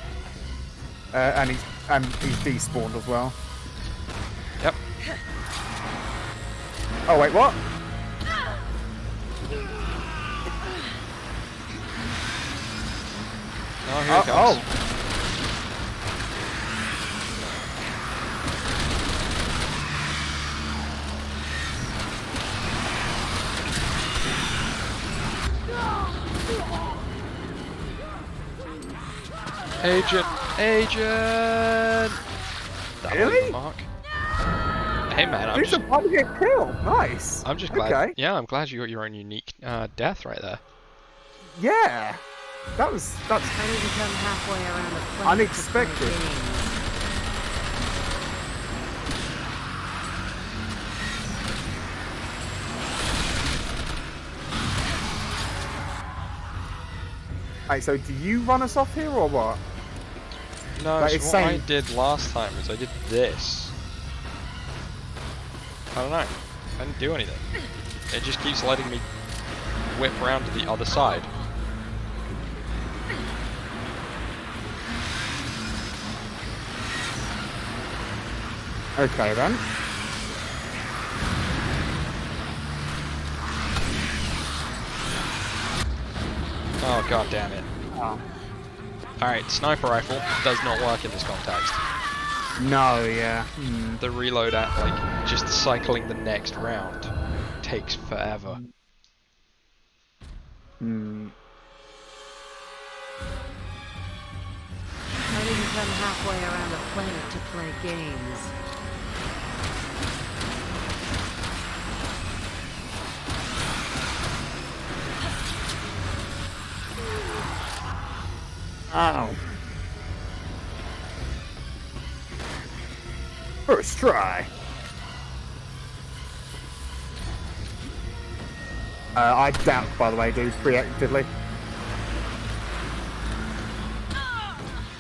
And he's despawned as well. Yep. Oh wait, what? Oh, here it comes. Oh. Agent! That Really? was the mark. Hey man, I'm Who's just, a one-hit kill? Nice. I'm just glad. Okay. Yeah, I'm glad you got your own unique death right there. Yeah. That's Ready to come halfway around the planet unexpected. to play games. Right, so do you run us off here or what? No, Like, so it's what I saying- did last time was I did this. I don't know. I didn't do anything. It just keeps letting me whip around to the other side. Okay then. Oh god damn it. Oh. Alright, sniper rifle does not work in this context. No, yeah. The reload at, like, just cycling the next round takes forever. Hmm. Ready to come halfway around the planet to play games. Ow. First try. I doubt, by the way, dude, preemptively.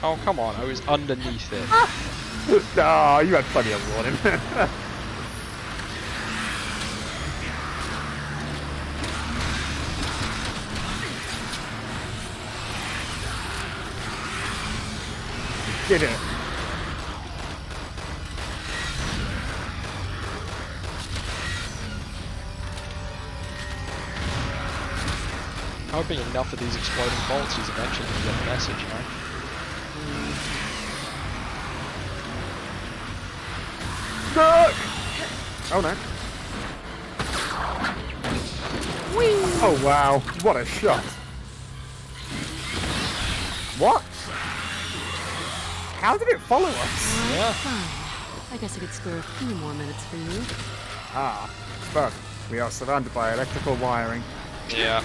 Oh come on, I was underneath it. No, you had plenty of warning. Did it. Hoping enough of these exploding bolts is eventually going to get the message, you know? Look! Oh no. Whee! Oh wow, what a shot. What? How did it follow us? Yeah. Fine. I guess I could spare a few more minutes for you. Ah, but we are surrounded by electrical wiring. Yeah.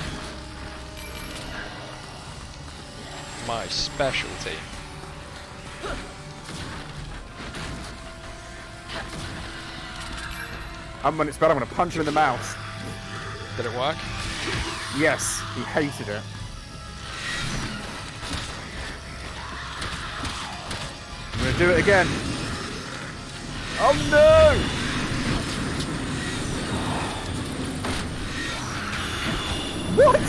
My specialty. When it's better, I'm gonna punch him in the mouth. Did it work? Yes, he hated it. I'm gonna do it again. Oh no! What?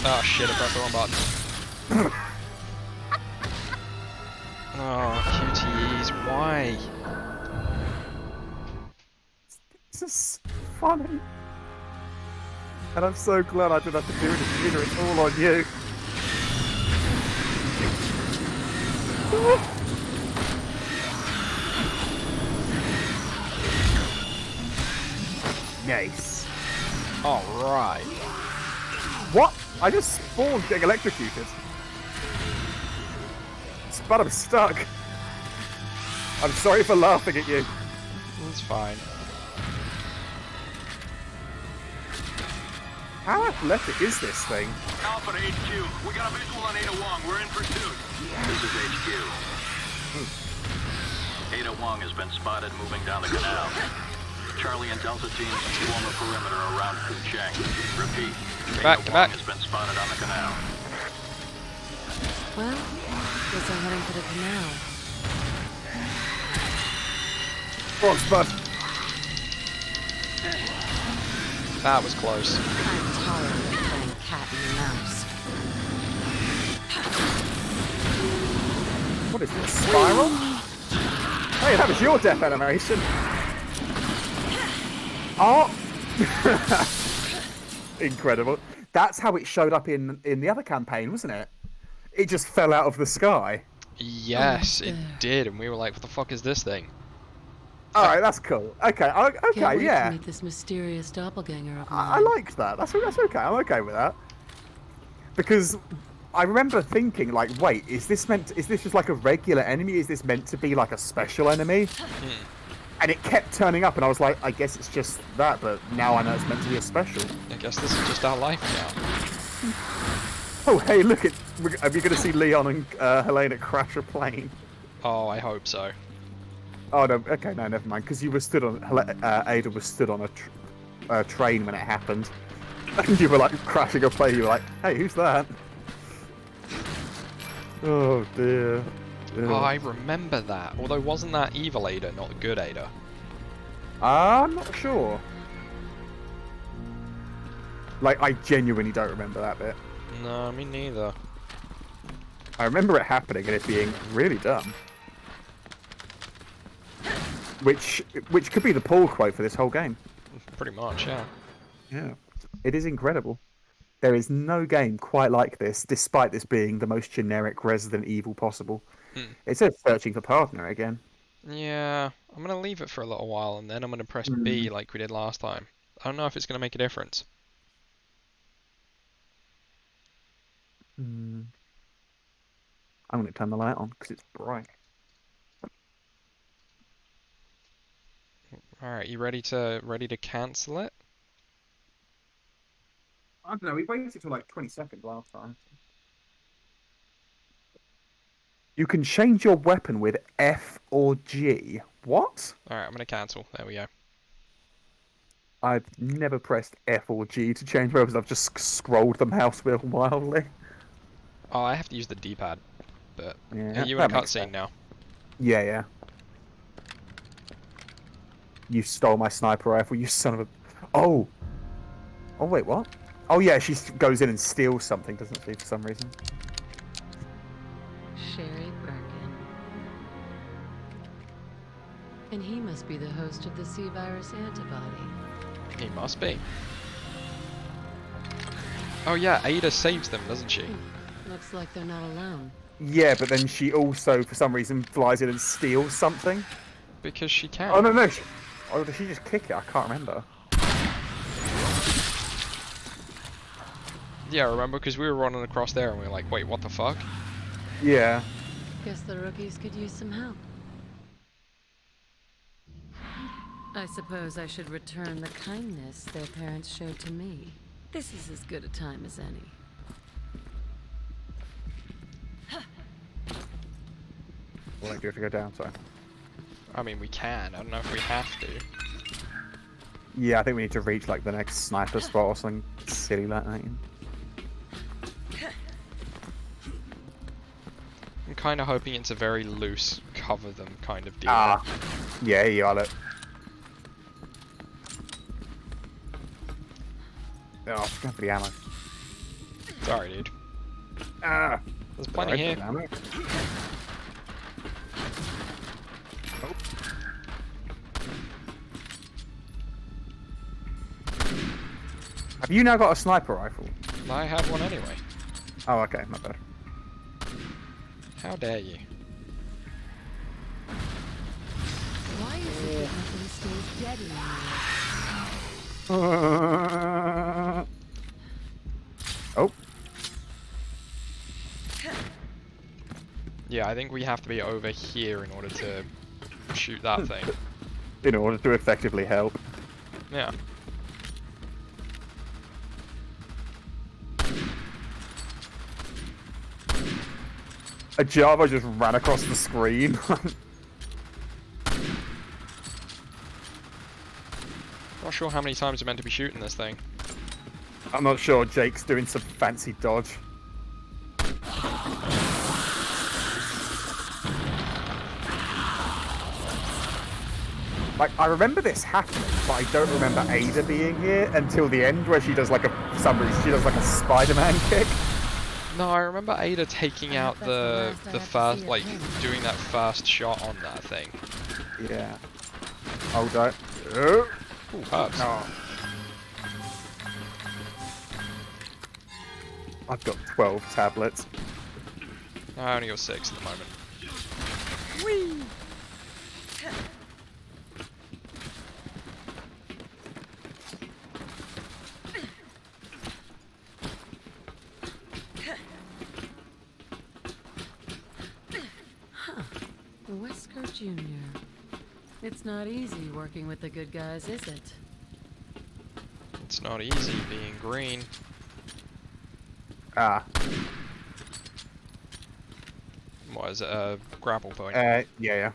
Oh shit, I pressed the wrong button. Oh, QTEs, why? This is funny. And I'm so glad I didn't have to do it either. It's all on you. Nice. Alright. What? I just spawned getting electrocuted. But I'm stuck. I'm sorry for laughing at you. It's fine. How athletic is this thing? Alpha to HQ. We got a visual on Ada Wong. We're in pursuit. This is HQ. Ada Wong has been spotted moving down the canal. Charlie and Delta teams form a perimeter around Kucheng. Repeat. Back, Ada Wong back. has been spotted on the canal. Well, guess I'm heading for the canal. Oh, Spud. That was close. I'm tired of playing cat and mouse. What is this? Spiral? Hey, that was your death animation. Oh! Incredible. That's how it showed up in the other campaign, wasn't it? It just fell out of the sky. Yes, it did, and we were like, "What the fuck is this thing?" All right, that's cool. Okay, Can't okay, wait yeah. to meet this mysterious doppelganger of I mine. liked that. That's okay. I'm okay with that. Because I remember thinking, like, wait, is this just like a regular enemy? Is this meant to be like a special enemy? And it kept turning up, and I was like, I guess it's just that, but now I know it's meant to be a special. I guess this is just our life now. Oh, hey, look, are you going to see Leon and Helena crash a plane? Oh, I hope so. Oh, no, okay, no, never mind, because you were stood on, Ada was stood on a train when it happened. And you were, like, crashing a plane, you were like, hey, who's that? Oh, dear. Oh, I remember that. Although, wasn't that evil Ada, not good Ada? I'm not sure. Like, I genuinely don't remember that bit. No, me neither. I remember it happening and it being really dumb. Which could be the pull quote for this whole game. Pretty much, yeah. Yeah. It is incredible. There is no game quite like this, despite this being the most generic Resident Evil possible. It says searching for partner again. Yeah, I'm gonna leave it for a little while and then I'm gonna press B like we did last time. I don't know if it's gonna make a difference. I'm going to turn the light on because it's bright. Alright, you ready to cancel it? I don't know, we waited till like 20 seconds last time. You can change your weapon with F or G. What? Alright, I'm gonna cancel. There we go. I've never pressed F or G to change weapons. I've just scrolled the mouse wheel wildly. Oh, I have to use the D-pad. But Yeah, are you in a that makes cutscene sense. now? Yeah. You stole my sniper rifle, you son of a... Oh! Oh, wait, what? Oh, yeah, she goes in and steals something, doesn't she, for some reason? Sherry Birkin. And he must be the host of the C-virus antibody. He must be. Oh yeah, Ada saves them, doesn't she? Looks like they're not alone. Yeah, but then she also, for some reason, flies in and steals something. Because she can. Oh, no. Oh, did she just kick it? I can't remember. Yeah, remember? Because we were running across there and we were like, wait, what the fuck? Yeah. Guess the rookies could use some help. I suppose I should return the kindness their parents showed to me. This is as good a time as any. Well, I do have to go down, sorry. I mean, we can. I don't know if we have to. Yeah, I think we need to reach, like, the next sniper spot or something silly like that. I'm kind of hoping it's a very loose cover them kind of deal. Ah. Yeah, you are, look. Oh, go for the ammo. Sorry, dude. Ah! There's plenty here. Ammo. Oh. Have you now got a sniper rifle? I have one anyway. Oh, okay, not bad. How dare you? Why is it that nothing stays dead anymore? Oh. Yeah, I think we have to be over here in order to shoot that thing. In order to effectively help. Yeah. A Java just ran across the screen. Not sure how many times you're meant to be shooting this thing. I'm not sure. Jake's doing some fancy dodge. Like, I remember this happening, but I don't remember Ada being here until the end, where she does like a Spider-Man kick. No, I remember Ada taking out the first, like, doing that first shot on that thing. Yeah. Oh, don't. Oh. Ooh, herbs. Oh. I've got 12 tablets. No, I only got 6 at the moment. Whee! Wesker Jr. It's not easy working with the good guys, is it? It's not easy being green. Ah. What is it? A grapple point? Yeah.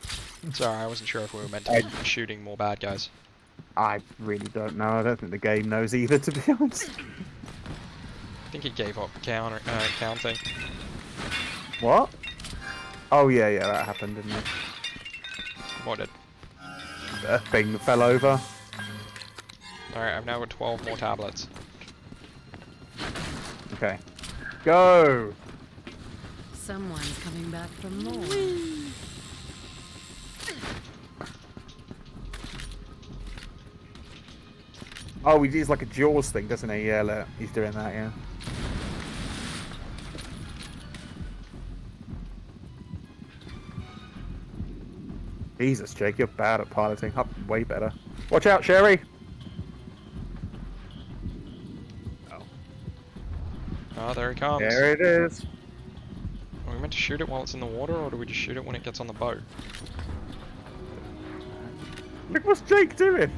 Sorry, I wasn't sure if we were meant to be shooting more bad guys. I really don't know. I don't think the game knows either, to be honest. I think it gave up counting. What? Oh, yeah, that happened, didn't it? What did? A thing that fell over. Alright, I've now got 12 more tablets. Okay. Go! Someone's coming back for more. Oh, he does like a Jaws thing, doesn't he? Yeah, look, he's doing that, yeah. Jesus, Jake, you're bad at piloting. I'm way better. Watch out, Sherry! Oh, there he comes. There it is. Are we meant to shoot it while it's in the water, or do we just shoot it when it gets on the boat? Look what's Jake doing!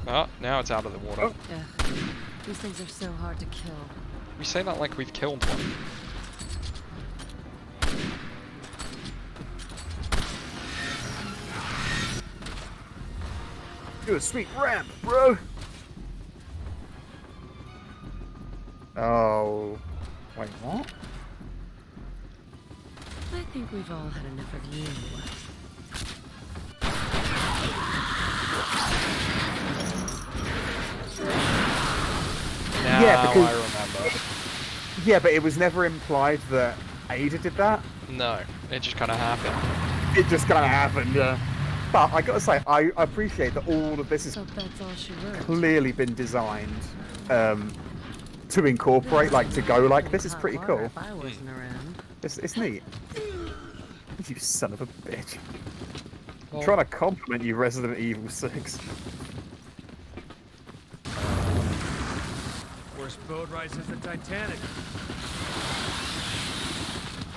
Oh, now it's out of the water. Oh. Ugh, these things are so hard to kill. We say that like we've killed one. Do a sweet ramp, bro! Oh. Wait, what? I think we've all had enough of you. Now Yeah, because- I remember. Yeah, but it was never implied that Ada did that. No, it just kind of happened. It just kind of happened, yeah. But I gotta say, I appreciate that all of this has So that's all she wrote. clearly been designed to incorporate, like, to go like this. Is pretty cool. If I wasn't around. It's neat. You son of a bitch. Well, Trying to compliment you, Resident Evil 6. Worst boat ride since the Titanic.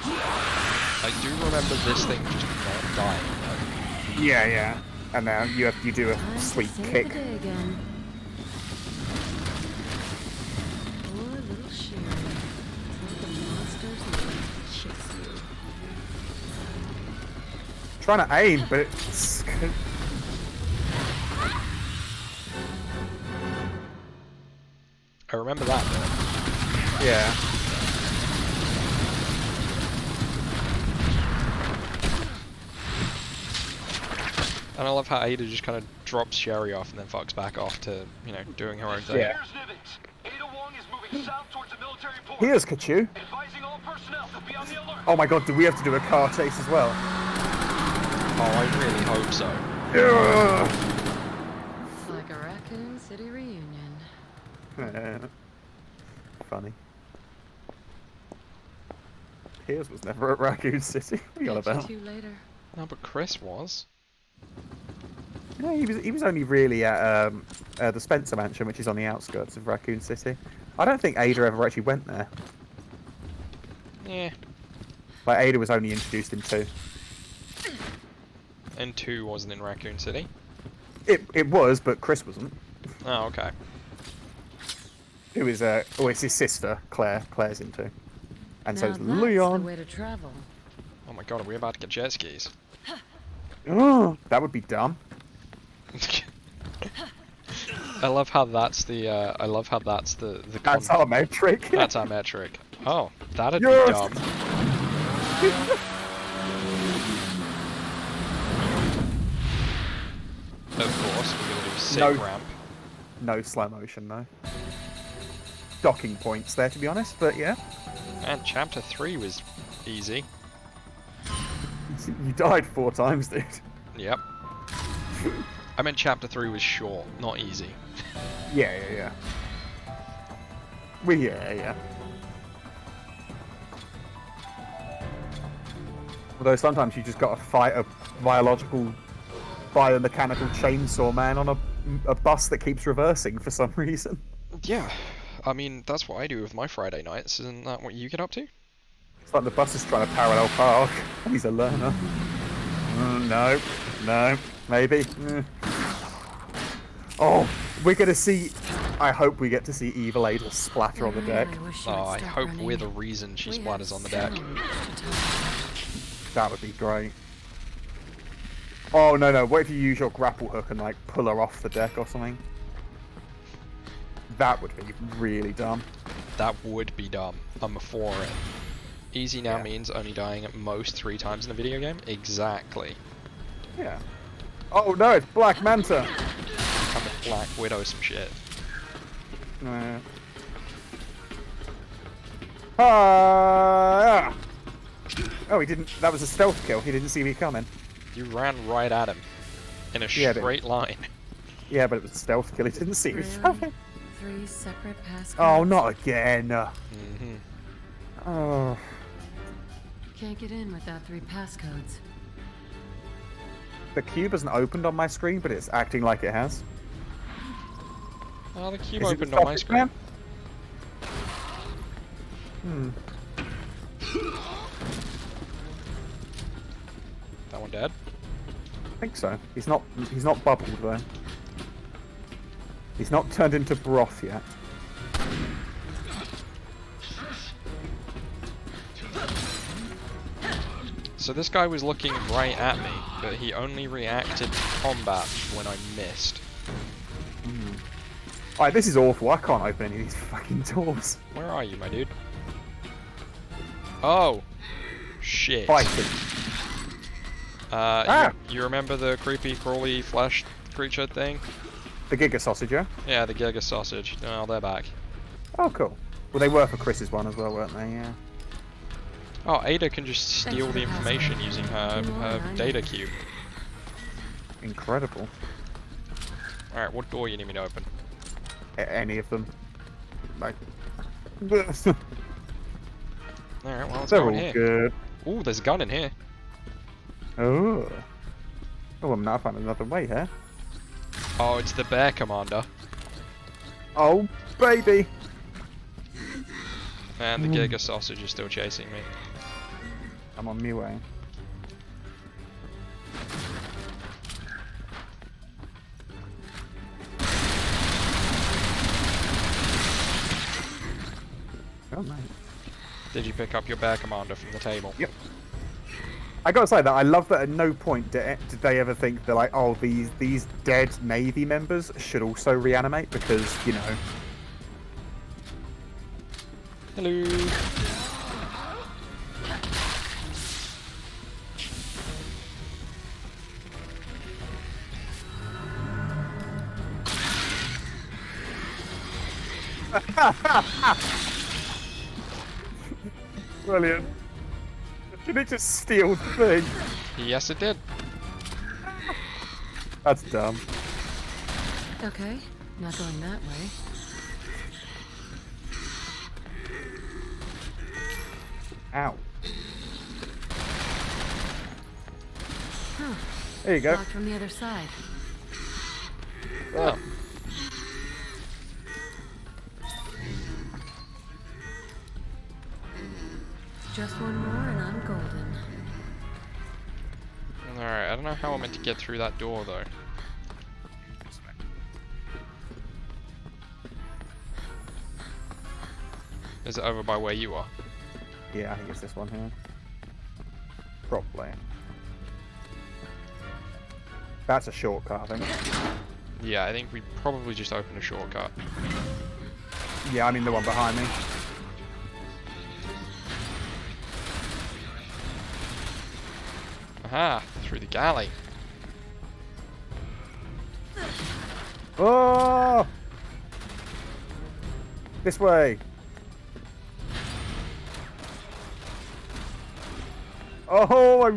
I do remember this thing just not dying, though. Yeah. And now you do a Time to sweet save kick. the day again. Poor little Sherry. Let the monsters love to chase you. Trying to aim, but it's... I remember that bit. Yeah. And I love how Ada just kind of drops Sherry off and then fucks back off to, you know, doing her own thing. Yeah. Here's Nivens. Ada Wong is moving south towards the military port. Here's Kachu. Advising all personnel to be on the alert. Oh my god, do we have to do a car chase as well? Oh, I really hope so. Like a Raccoon City reunion. Funny. Piers was never at Raccoon City. What are you on about? Catch you later. No, but Chris was. No, he was only really at the Spencer Mansion, which is on the outskirts of Raccoon City. I don't think Ada ever actually went there. Yeah. Like Ada was only introduced in 2. And 2 wasn't in Raccoon City. It was, but Chris wasn't. Oh, okay. Who is it's his sister, Claire. Claire's in 2. And so Now is that's the Leon. way to travel. Oh my god, are we about to get jet skis? Oh, that would be dumb. I love how that's the That's our metric. That's our metric. Oh, that'd Yes! be dumb. Of course, we're gonna do sick No. ramp. No slow motion, though. Docking points there, to be honest, but yeah. And chapter 3 was easy. You died 4 times, dude. Yep. I meant chapter 3 was short, not easy. Yeah. Yeah. Although sometimes you just got to fight a biomechanical chainsaw man on a bus that keeps reversing for some reason. Yeah, I mean, that's what I do with my Friday nights. Isn't that what you get up to? It's like the bus is trying to parallel park. He's a learner. No, maybe. Oh, we're gonna see. I hope we get to see Evil Ada splatter on the deck. Oh, I hope we're the reason she splatters on the deck. That would be great. Oh no! What if you use your grapple hook and like pull her off the deck or something? That would be really dumb. That would be dumb. I'm for it. Easy now means only dying at most 3 times in the video game? Exactly. Yeah. Oh no, it's Black Manta! I'm a Black Widow some shit. Ah! Oh, he didn't. That was a stealth kill. He didn't see me coming. You ran right at him. In a straight line. Yeah, but it was a stealth kill. He didn't see me Really? coming. 3 separate passcodes. Oh, not again. Mm-hmm. Oh. Can't get in without 3 passcodes. The cube hasn't opened on my screen, but it's acting like it has. Oh, the cube Is it opened the on my topic, screen. man? That one dead? I think so. He's not bubbled though. He's not turned into broth yet. So this guy was looking right at me, but he only reacted to combat when I missed. Alright, this is awful. I can't open any of these fucking doors. Where are you, my dude? Oh! Shit. Fighting. You remember the creepy, crawly, flesh creature thing? The Giga Sausage, yeah? Yeah, the Giga Sausage. Oh, they're back. Oh, cool. Well, they were for Chris's one as well, weren't they? Yeah. Oh, Ada can just steal the information using her data cube. Incredible. Alright, what door you need me to open? Any of them. Like... Alright, well, let's They're go in all here. good. Ooh, there's a gun in here. Oh. Oh, I'm now found another way here. Oh, it's the bear commander. Oh, baby! And the Giga Sausage is still chasing me. I'm on my way. Oh, mate. Did you pick up your bear commander from the table? Yep. I gotta say that I love that at no point did they ever think they're like, oh, these dead Navy members should also reanimate because, you know. Hello. Brilliant. Did it just steal the thing? Yes, it did. That's dumb. Okay, not going that way. Ow. There you go. Locked from the other side. Oh. Just one more and I'm golden. Alright, I don't know how I'm meant to get through that door though. Is it over by where you are? Yeah, I think it's this one here. Probably. That's a shortcut, I think. Yeah, I think we probably just opened a shortcut. Yeah, I mean the one behind me. Aha! Through the galley. Oh! This way. Oh,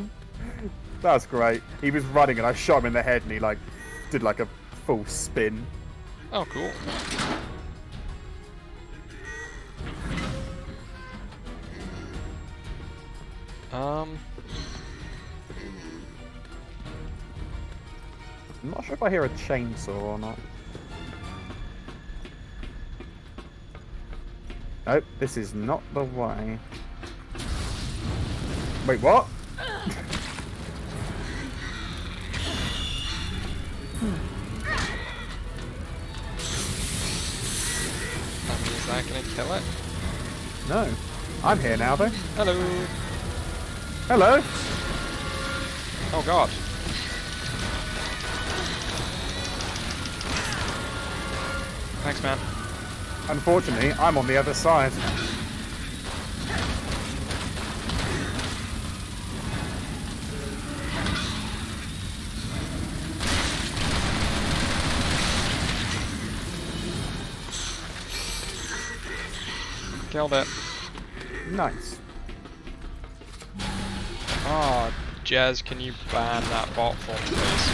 that's great. He was running and I shot him in the head and he like did like a full spin. Oh, cool. I'm not sure if I hear a chainsaw or not. Nope, this is not the way. Wait, what? Is that gonna kill it? No. I'm here now, though. Hello! Hello! Oh god. Thanks, man. Unfortunately, I'm on the other side. Killed it. Nice. Oh, Jez, can you ban that bot for me, please?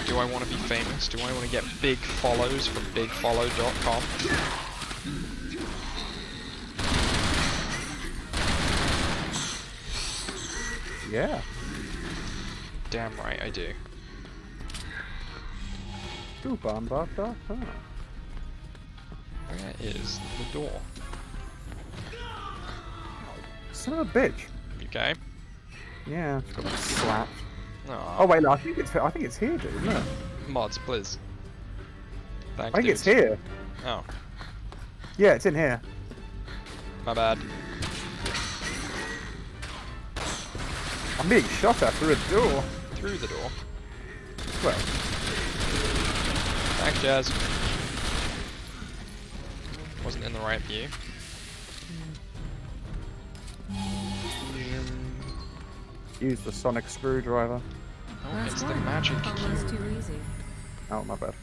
Do I want to be famous? Do I want to get big follows from bigfollow.com? Yeah. Damn right I do. Ooh, Where Where is the door? Son of a bitch. You okay? Yeah, it's got slapped. Aw. Oh wait, no, I think it's here, dude, isn't it? Mods, please. Thanks, I think dudes. it's here. Oh, Yeah, it's in here. my bad. I'm being shot at through a door. Through the door. Well, Thanks, Jazz. Wasn't in the right view. use the sonic screwdriver. Oh, it's the magic That cube. was too easy. Oh, my bad.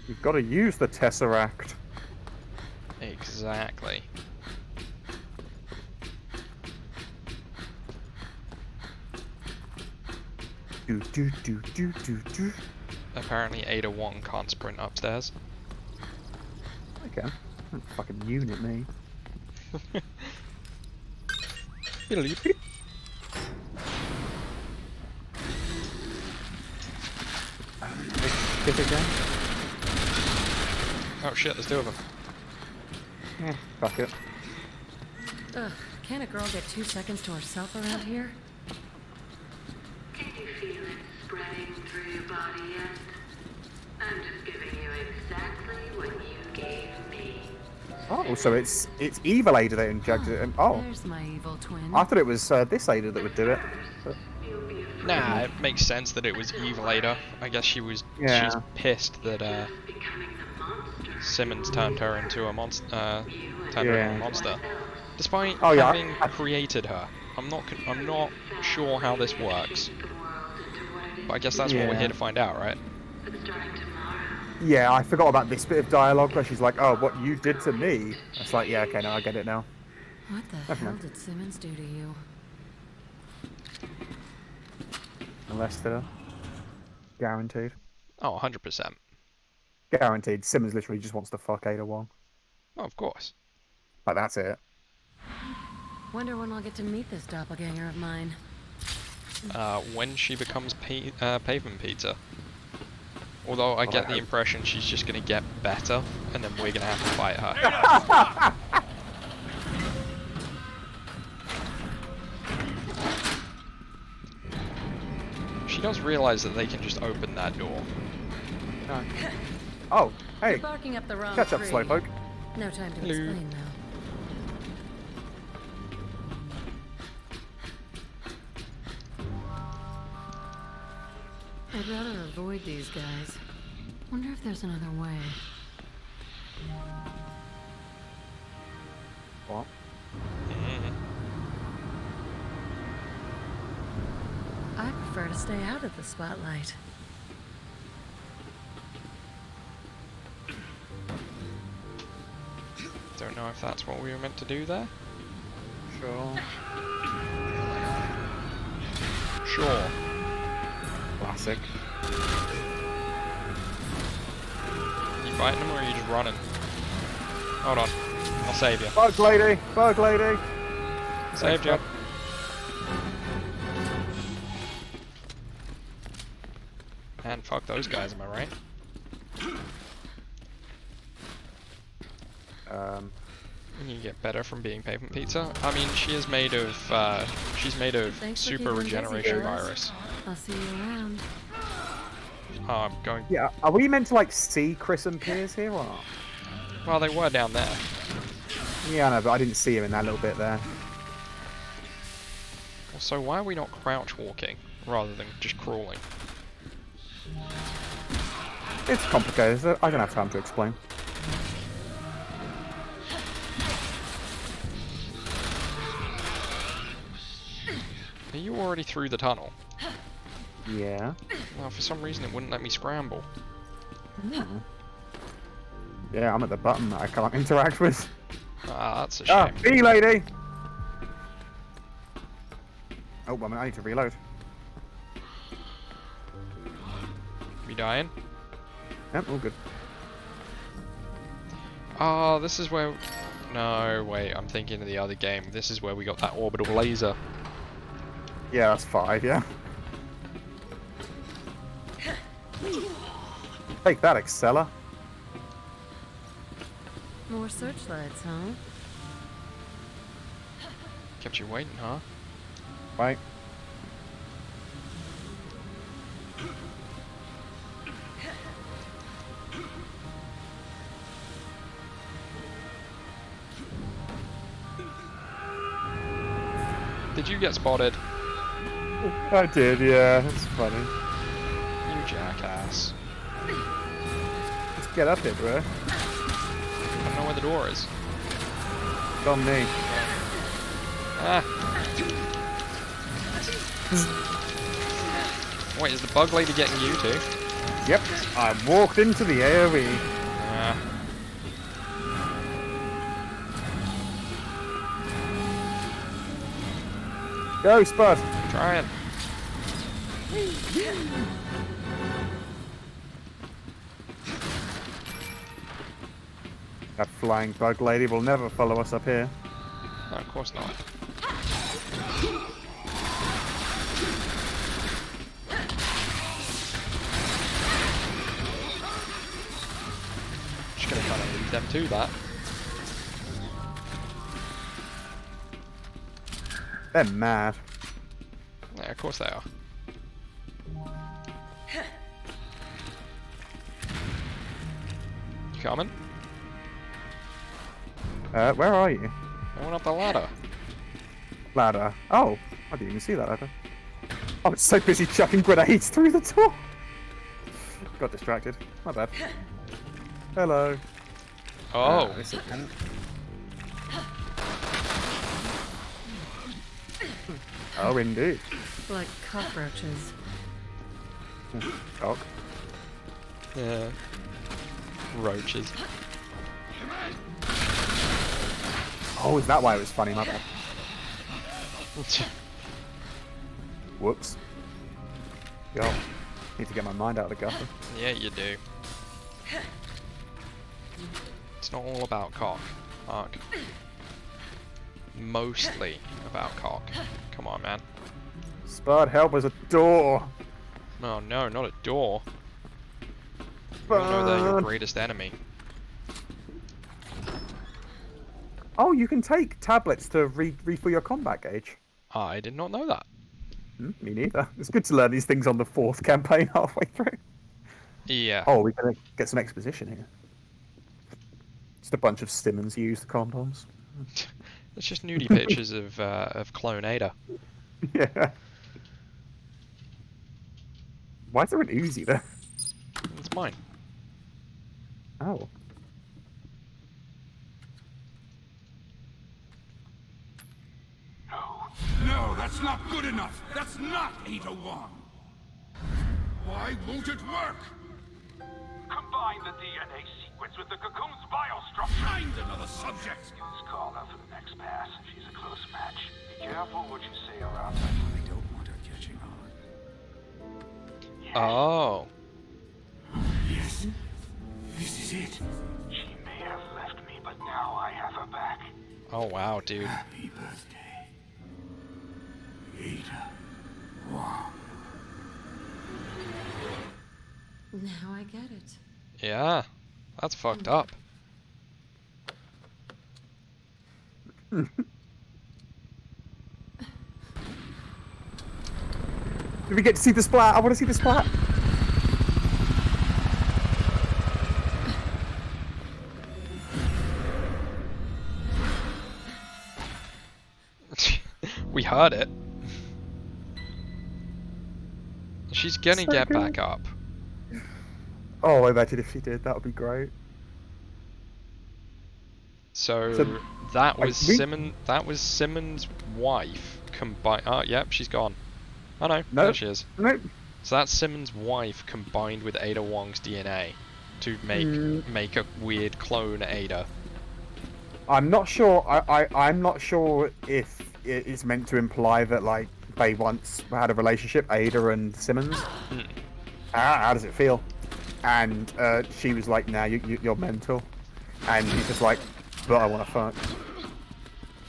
You've got to use the Tesseract. Exactly. Do do do do do do. Apparently Ada Wong can't sprint upstairs. I can. Fucking unit me. Beep. Hit again? Oh shit, there's two of them. Yeah, fuck it. Ugh, can't a girl get 2 seconds to herself around here? Can you feel it spreading through your body yet? I'm just giving you exactly what you gave me. Oh, so it's evil Ada that injected it. Oh, There's my evil twin. I thought it was this Ada that would do it. But Nah, it makes sense that it was evil Ada. I guess she's Yeah. pissed that Simmons turned her into a monster. Turned her into a monster, despite Oh, yeah, having created her. I'm not sure how this works, but I guess that's what we're Yeah. here to find out, right? Yeah, I forgot about this bit of dialogue where she's like, "Oh, what you did to me." It's like, yeah, okay, now I get it now. What the Never hell mind. did Simmons do to you? Molested her. Guaranteed. Oh, 100%. Guaranteed. Simmons literally just wants to fuck Ada Wong. Oh, of course. Like, that's it. Wonder when I'll get to meet this doppelganger of mine. When she becomes pavement pizza. Although I get the impression she's just gonna get better, and then we're gonna have to fight her. She does realize that they can just open that door. No. Oh, hey. You're barking up the wrong Catch up, tree. slowpoke. No time to Hello. explain now. I'd rather avoid these guys. Wonder if there's another way. What? I prefer to stay out of the spotlight. Don't know if that's what we were meant to do there. Sure. Sure. Classic. You fighting them or are you just running? Hold on. I'll save you. Bug lady! Bug lady! Saved you. bud. And fuck those guys, am I right? You get better from being pavement pizza. I mean, she is made of, she's made of Thanks for super keeping busy, regeneration girls. virus. I'll see you around. Oh, I'm going. Yeah, are we meant to like see Chris and Piers here or not? Well, they were down there. Yeah, I know, but I didn't see him in that little bit there. So why are we not crouch walking rather than just crawling? It's complicated, so I don't have time to explain. Are you already through the tunnel? Yeah. Well, for some reason it wouldn't let me scramble. Yeah, I'm at the button that I can't interact with. Ah, that's a Ah, shame. bee lady! Oh, well, I need to reload. You dying? Yep, all good. Oh, this is where... No, wait, I'm thinking of the other game. This is where we got that orbital laser. Yeah, that's 5, yeah. Take that, Excella. More searchlights, huh? Kept you waiting, huh? Right. Did you get spotted? I did, yeah. It's funny. You jackass. Let's get up here, bro. I don't know where the door is. It's on me. Ah. Wait, is the bug lady getting you too? Yep, I walked into the AoE. Ah. Go, Spud. Trying. That flying bug lady will never follow us up here. No, of course not. Just gonna kind of leave them to that. They're mad. Yeah, of course they are. You coming? Where are you? I went up the ladder. Ladder. Oh, I didn't even see that ladder. I was so busy chucking grenades through the door. Got distracted. My bad. Hello. Oh. This is- Oh, indeed. Like cockroaches. Cock. Yeah. Roaches. Oh, is that why it was funny, my bad? Whoops. Yo, need to get my mind out of the gutter. Yeah, you do. It's not all about cock, Mark. Mostly about cock. Come on, man. Spud, help, there's a door. Oh no, not a door. We all know they're your Burn. greatest enemy. Oh, you can take tablets to refill your combat gauge. I did not know that. Me neither. It's good to learn these things on the 4th campaign halfway through. Yeah. Oh, we're gonna get some exposition here. Just a bunch of Simmons used condoms. It's just nudie pictures of Clone Ada. Yeah. Why is there an Uzi there? It's mine. Oh. No, that's not good enough. That's not Ada Wong. Why won't it work? Combine the DNA sequence with the cocoon's biostructure. Find another subject. Use Carla for the next pass. She's a close match. Be careful what you say around her. I don't want her catching on. Oh. Yes. This is it. She may have left me, but now I have her back. Oh wow, dude. Happy birthday, Ada Wong. Now I get it. Yeah. That's fucked up. Do we get to see the splat? I want to see the splat. We heard it. She's gonna So get good. back up. Oh, I imagine if she did, that would be great. So, So, that like, was we- Simmons' wife combined. Oh, yep, she's gone. Oh no, No. there she is. Nope. So that's Simmons' wife combined with Ada Wong's DNA to make a weird clone Ada. I'm not sure. I'm not sure if it is meant to imply that like they once had a relationship, Ada and Simmons. How does it feel? And she was like, "Nah, you're mental," and he's just like, "But I want to fuck,"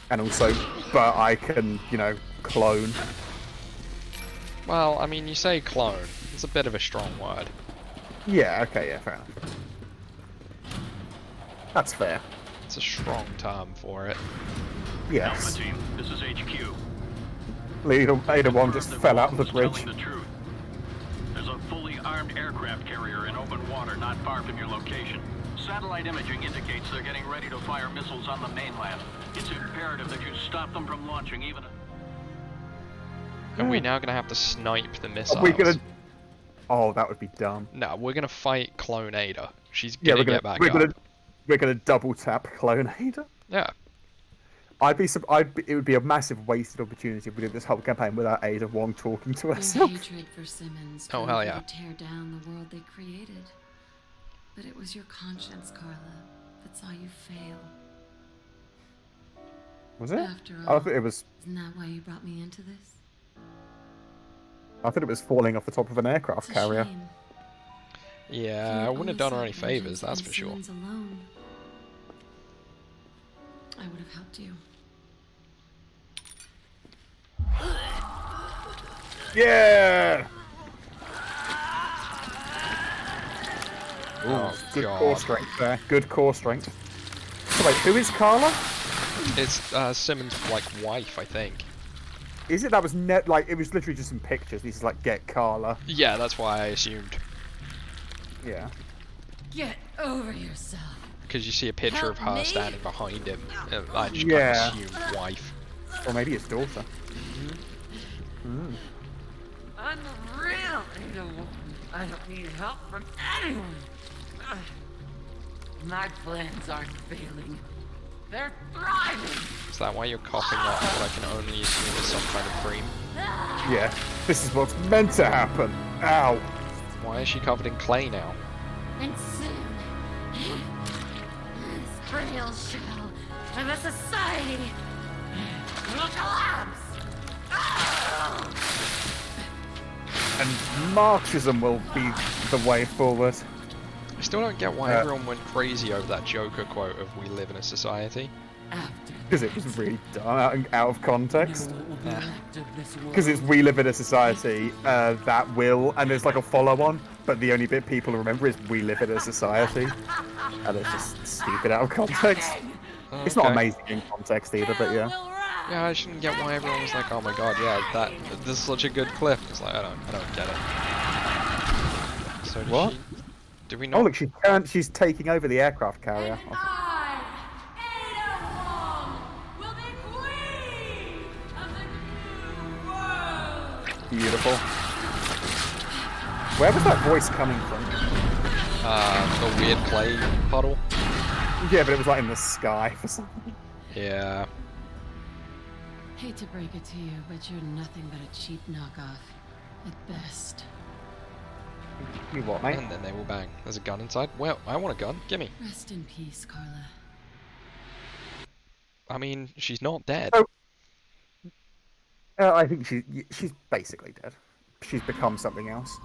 and also, "But I can, clone." Well, I mean, you say clone. It's a bit of a strong word. Yeah. Okay. Yeah. Fair enough. That's fair. It's a strong term for it. Yes. Alpha team, this is HQ. Ada Wong just Confirm that fell out of the Wong bridge. was telling the truth. There's a fully armed aircraft carrier in open water not far from your location. Satellite imaging indicates they're getting ready to fire missiles on the mainland. It's imperative that you stop them from launching even. And we're now gonna have to snipe the missiles. Are we gonna? Oh, that would be dumb. No, we're gonna fight Clone Ada. She's Yeah, gonna get back we're up. gonna double tap Clone Ada. Yeah. It would be a massive wasted opportunity if we did this whole campaign without Ada Wong talking to Your herself. hatred for Simmons Oh, drove hell you yeah. to tear down the world they created. But it was your conscience, Carla, that saw you fail. Was it? After I all, thought it was. Isn't that why you brought me into this? I thought it was falling off the top of an aircraft It's a carrier. shame. Yeah, I wouldn't have done her any favors, that's for sure. Alone, I would have helped you. Yeah. Oh, Good God. core strength there. Good core strength. So wait, who is Carla? It's Simmons' wife, I think. Is it? That was it was literally just some pictures. This is like get Carla. Yeah, that's why I assumed. Yeah. Get over yourself. Because you see a picture of Help her me? standing behind him. And I just Yeah. kind of assumed wife. Or maybe his daughter. I'm the real Ada Wong. I don't need help from anyone. My plans aren't failing. They're thriving. Is that why you're coughing up what I can only assume is some kind of cream? Yeah. This is what's meant to happen. Ow. Why is she covered in clay now? And soon, this frail shell of a society will collapse. And Marxism will be the way forward. I still don't get why everyone went crazy over that Joker quote of "We live in a society." After Because it was really done out of context. no one will be left of this world. Because it's we live in a society that will, and there's like a follow-on. but the only bit people remember is we live in a society, and it's just stupid out of context. It's not Okay. amazing in context either, but yeah. Yeah, I shouldn't get why everyone was like, "Oh my god, yeah, this is such a good clip." It's like I don't get it. So did What? she? Did we Oh not? look, she's taking over the aircraft carrier. I, Ada Wong, will be queen of the new world. Beautiful. Where was that voice coming from? The weird clay puddle. Yeah, but it was like in the sky for some reason. Yeah. Hate to break it to you, but you're nothing but a cheap knockoff. At best. You what, mate? And then they will bang. There's a gun inside. Well, I want a gun. Gimme. Rest in peace, Carla. I mean, she's not dead. Oh. I think she's basically dead. She's become something else.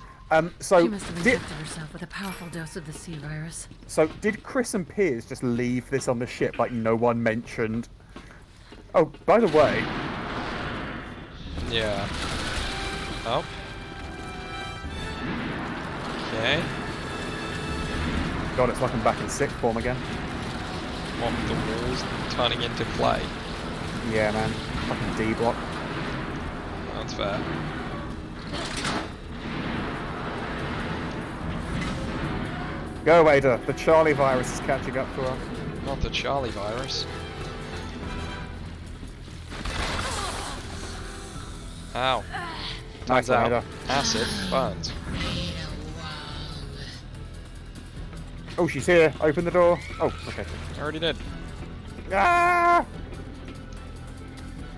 So She must have injected herself with a powerful dose of the C virus. So did Chris and Piers just leave this on the ship like no one mentioned? Oh, by the way. Yeah. Oh. Okay. God, it's like I'm back in sick form again. What, the walls turning into clay? Yeah, man. Fucking D block. That's fair. Go, Ada. The Charlie virus is catching up to us. Not the Charlie virus. Ow. Nice Turns one, out, Ada. acid burns. Oh, she's here. Open the door. Oh, okay. I already did. Ah!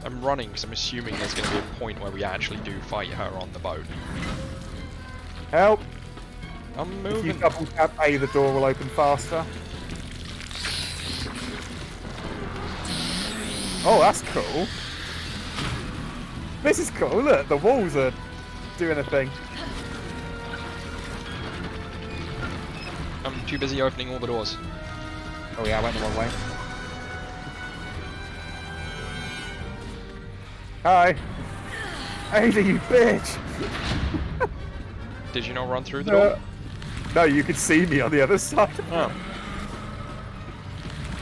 I'm running because I'm assuming there's going to be a point where we actually do fight her on the boat. Help! I'm If you moving. double tap A, the door will open faster. Oh, that's cool. This is cool. Look, the walls are doing a thing. I'm too busy opening all the doors. Oh yeah, I went the wrong way. Hi. Ada, you bitch! Did you not run through the door? No, you could see me on the other side. Oh.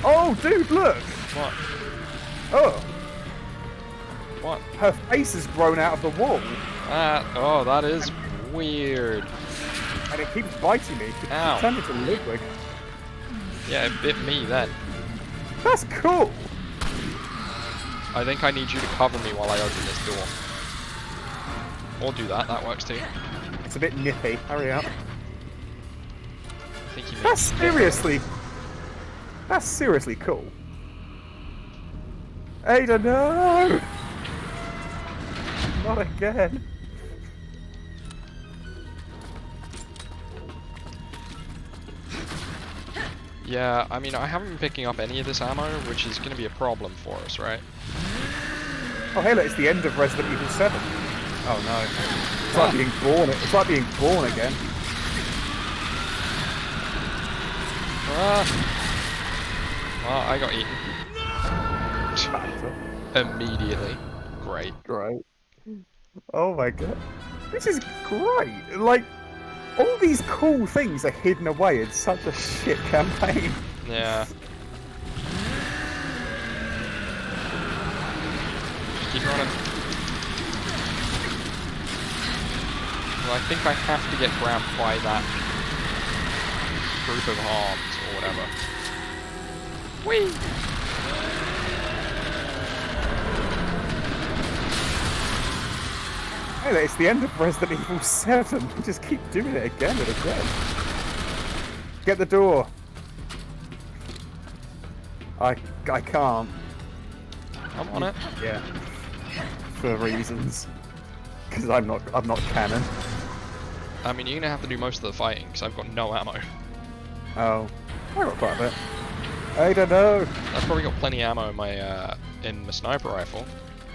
Oh, dude, look! What? Oh, What? her face has grown out of the wall, Oh, that is weird. and it keeps biting me. It Ow. turned into liquid. Yeah, it bit me then. That's cool. I think I need you to cover me while I open this door. Or do that, that works too. It's a bit nippy. Hurry up. I think you That's seriously cool. Ada, no! Not again. Yeah, I mean, I haven't been picking up any of this ammo, which is going to be a problem for us, right? Oh, hey, look, it's the end of Resident Evil 7. Oh no. It's like being born. It's like being born again. Oh, I got eaten. Immediately. Great. Great. Oh my god. This is great. Like, all these cool things are hidden away in such a shit campaign. Yeah. Keep running. Well, I think I have to get grabbed by that group of arms or whatever. Whee! Hey, look, it's the end of Resident Evil 7. We just keep doing it again and again. Get the door. I can't. I'm on it. Yeah. For reasons. Because I'm not canon. I mean, you're gonna have to do most of the fighting because I've got no ammo. Oh. I got quite a bit. I don't know. I've probably got plenty of ammo in my sniper rifle.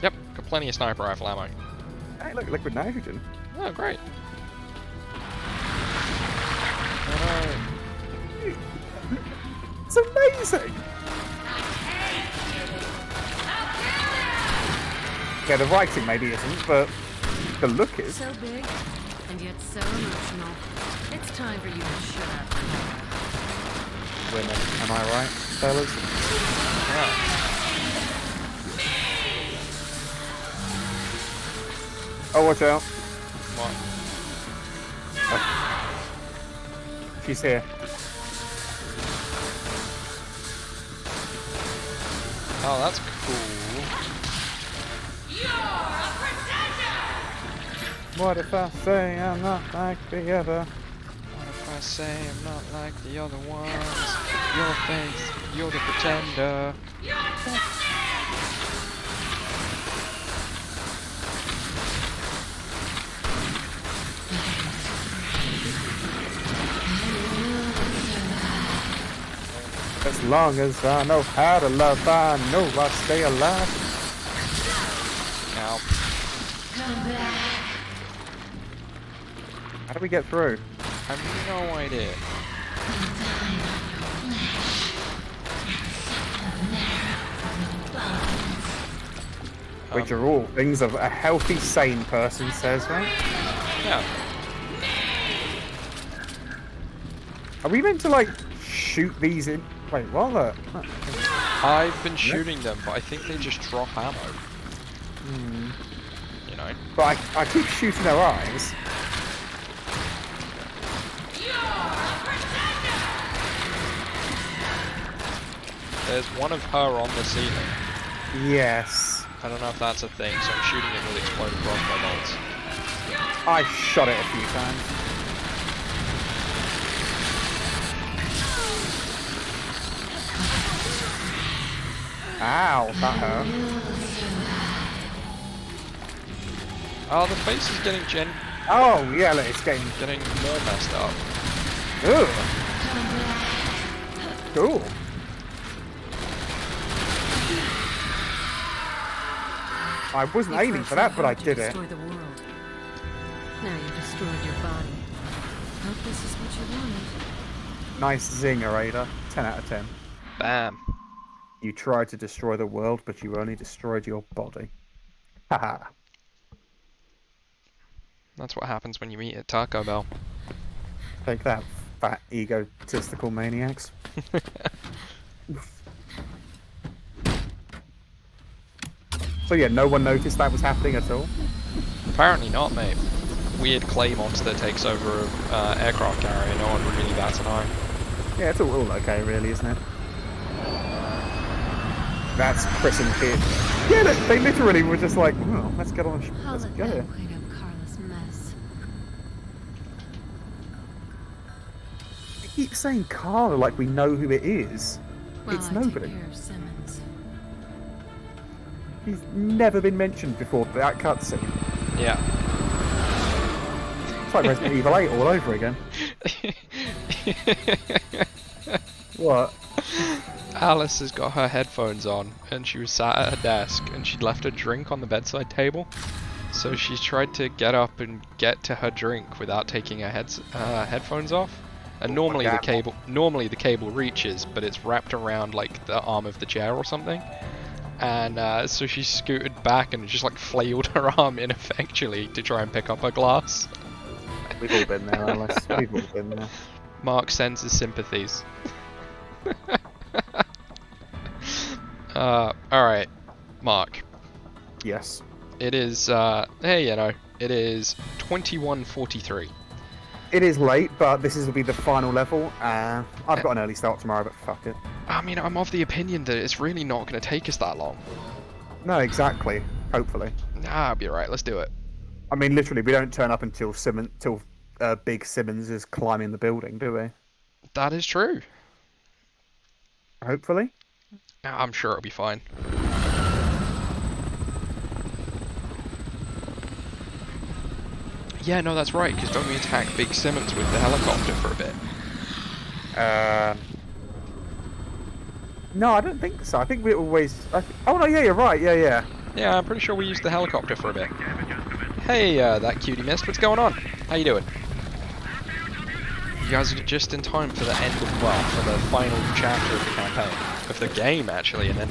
Yep, got plenty of sniper rifle ammo. Hey, look, liquid nitrogen. Oh, great. It's amazing. Yeah, the writing maybe isn't, but the look is. So big, and yet so emotional. It's time for you to shut up, Clara. Women, am I right, fellas? Yeah. Oh, watch out. What? She's here. Oh, that's cool. What if I say I'm not like the other? What if I say I'm not like the other ones? You're fake, you're the pretender. As long as I know how to love, I know I'll stay alive. Ow. How do we get through? I have no idea. Which are all things of a healthy, sane person says, right? Yeah. Are we meant to, like, shoot these in? Wait, what the? I've been shooting them, but I think they just drop ammo. You know? But I keep shooting their eyes. There's one of her on the ceiling. Yes. I don't know if that's a thing, so I'm shooting it with exploding crossbow bolts. I shot it a few times. Ow, that hurt. Oh, the face is getting Oh, yeah, look, it's getting more messed up. Ugh. Cool. I wasn't aiming for that, but I did it. Destroy the world. Now you destroyed your body. Hope this is what you wanted. Nice zinger, Ada. 10 out of 10. Bam. You tried to destroy the world, but you only destroyed your body. Haha. That's what happens when you eat at Taco Bell. Take that, fat egotistical maniacs. So yeah, no one noticed that was happening at all? Apparently not, mate. Weird clay monster takes over an aircraft carrier, no one really bats an eye. Yeah, it's all okay, really, isn't it? That's Chris and Kid. Yeah, they literally were just like, oh, let's get on. Let's go. Clean up Carla's mess. They keep saying Carla like we know who it is. Well, It's I nobody. Take care of Simmons. He's never been mentioned before that cutscene. Yeah. It's like Resident Evil 8 all over again. What? Alice has got her headphones on and she was sat at her desk and she'd left a drink on the bedside table. So she's tried to get up and get to her drink without taking her headphones off. And normally the cable reaches, but it's wrapped around like the arm of the chair or something. And so she scooted back and just like flailed her arm ineffectually to try and pick up her glass. We've all been there, Alice. We've all been there. Mark sends his sympathies. Alright, Mark. Yes. It is, hey, you know, it is 21:43. It is late, but this will be the final level. I've got an early start tomorrow, but fuck it. I mean, I'm of the opinion that it's really not going to take us that long. No, exactly. Hopefully. Nah, I'll be alright, let's do it. I mean, literally, we don't turn up until Big Simmons is climbing the building, do we? That is true. Hopefully. I'm sure it'll be fine. Yeah, no, that's right, because don't we attack Big Simmons with the helicopter for a bit? No, I don't think so. I think we always... Oh, no, yeah, you're right. Yeah. Yeah, I'm pretty sure we used the helicopter for a bit. Hey, that cutie mist, what's going on? How you doing? You guys are just in time for the end of, well, for the final chapter of the campaign. Of the game, actually, and then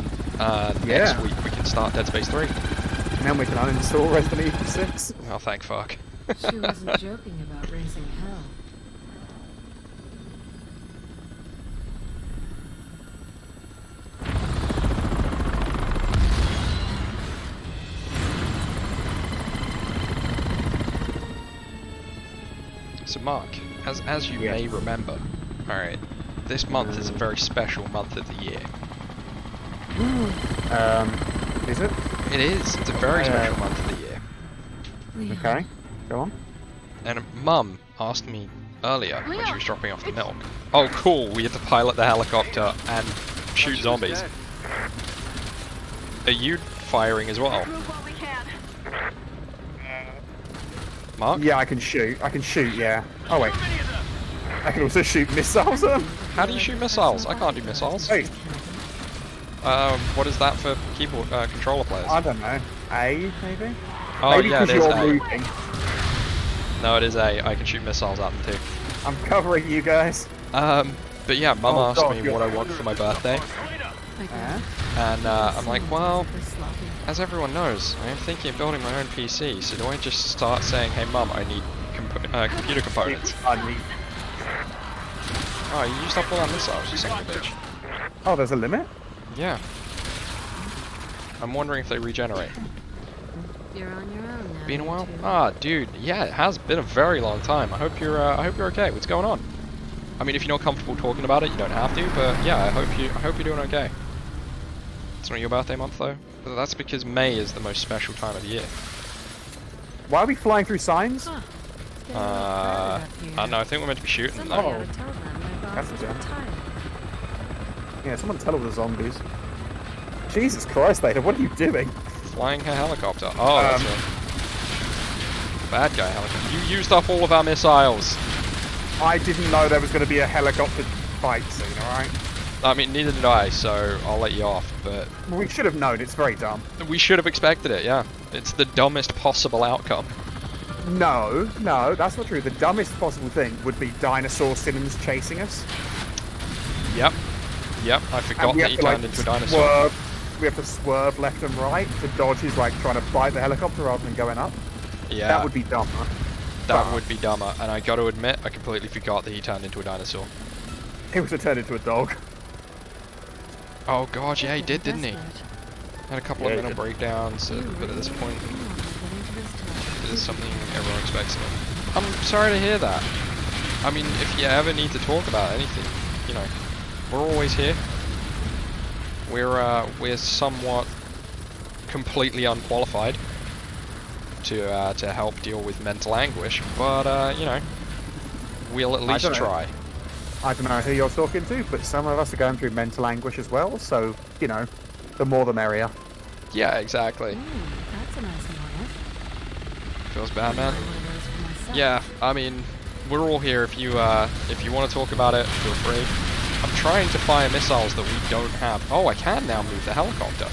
next week we can start Dead Space 3. And then we can uninstall Resident Evil 6. Oh, thank fuck. She wasn't joking about raising hell. So Mark, as you may remember, alright, this month is a very special month of the year. Is it? It is. It's a very special month of the year. Okay, go on. And Mum asked me earlier when she was dropping off the milk. Oh, cool! We have to pilot the helicopter and shoot zombies. Are you firing as well? Mark? Yeah, I can shoot. I can shoot. Yeah. Oh wait. I can also shoot missiles. How do you shoot missiles? I can't do missiles. Wait. What is that for keyboard controller players? I don't know. A maybe. Oh maybe yeah, it is you're A. moving. No, it is A. I can shoot missiles at them too. I'm covering you guys. But yeah, Mum asked me what I want for my birthday, and I'm like, well, as everyone knows, I am thinking of building my own PC. So do I just start saying, "Hey, Mum, I need computer components"? Oh, you used up all that missiles, you son of a bitch. Oh, there's a limit? Yeah. I'm wondering if they regenerate. You're on your own now. Been a while? Ah, dude, yeah, it has been a very long time. I hope you're okay. What's going on? I mean, if you're not comfortable talking about it, you don't have to. But yeah, I hope you're doing okay. It's not your birthday month though. But that's because May is the most special time of the year. Why are we flying through signs? I don't know. I think we're meant to be shooting them though. Oh. That's a jump. Yeah, someone tell all the zombies. Jesus Christ, Ada, what are you doing? Flying her helicopter. Oh, that's a bad guy helicopter. You used up all of our missiles. I didn't know there was going to be a helicopter fight scene, alright? I mean, neither did I, so I'll let you off, but... Well, we should have known, it's very dumb. We should have expected it, yeah. It's the dumbest possible outcome. No, that's not true. The dumbest possible thing would be dinosaur Simmons chasing us. Yep, I forgot that he turned into a dinosaur. We have to swerve left and right to dodge his, like, trying to bite the helicopter rather than going up. Yeah. That would be dumber. That would be dumber, and I got to admit, I completely forgot that he turned into a dinosaur. He was turned into a dog. Oh god, yeah, he did, didn't he? Had a couple of mental breakdowns, but at this point, it is something everyone expects of him. I'm sorry to hear that. I mean, if you ever need to talk about anything, you know, we're always here. We're somewhat completely unqualified to help deal with mental anguish, but you know, we'll at least try. I don't know who you're talking to, but some of us are going through mental anguish as well, so, you know, the more the merrier. Yeah, exactly. That's a nice one. Feels bad, man. Yeah, I mean, we're all here. If you want to talk about it, feel free. I'm trying to fire missiles that we don't have. Oh, I can now move the helicopter.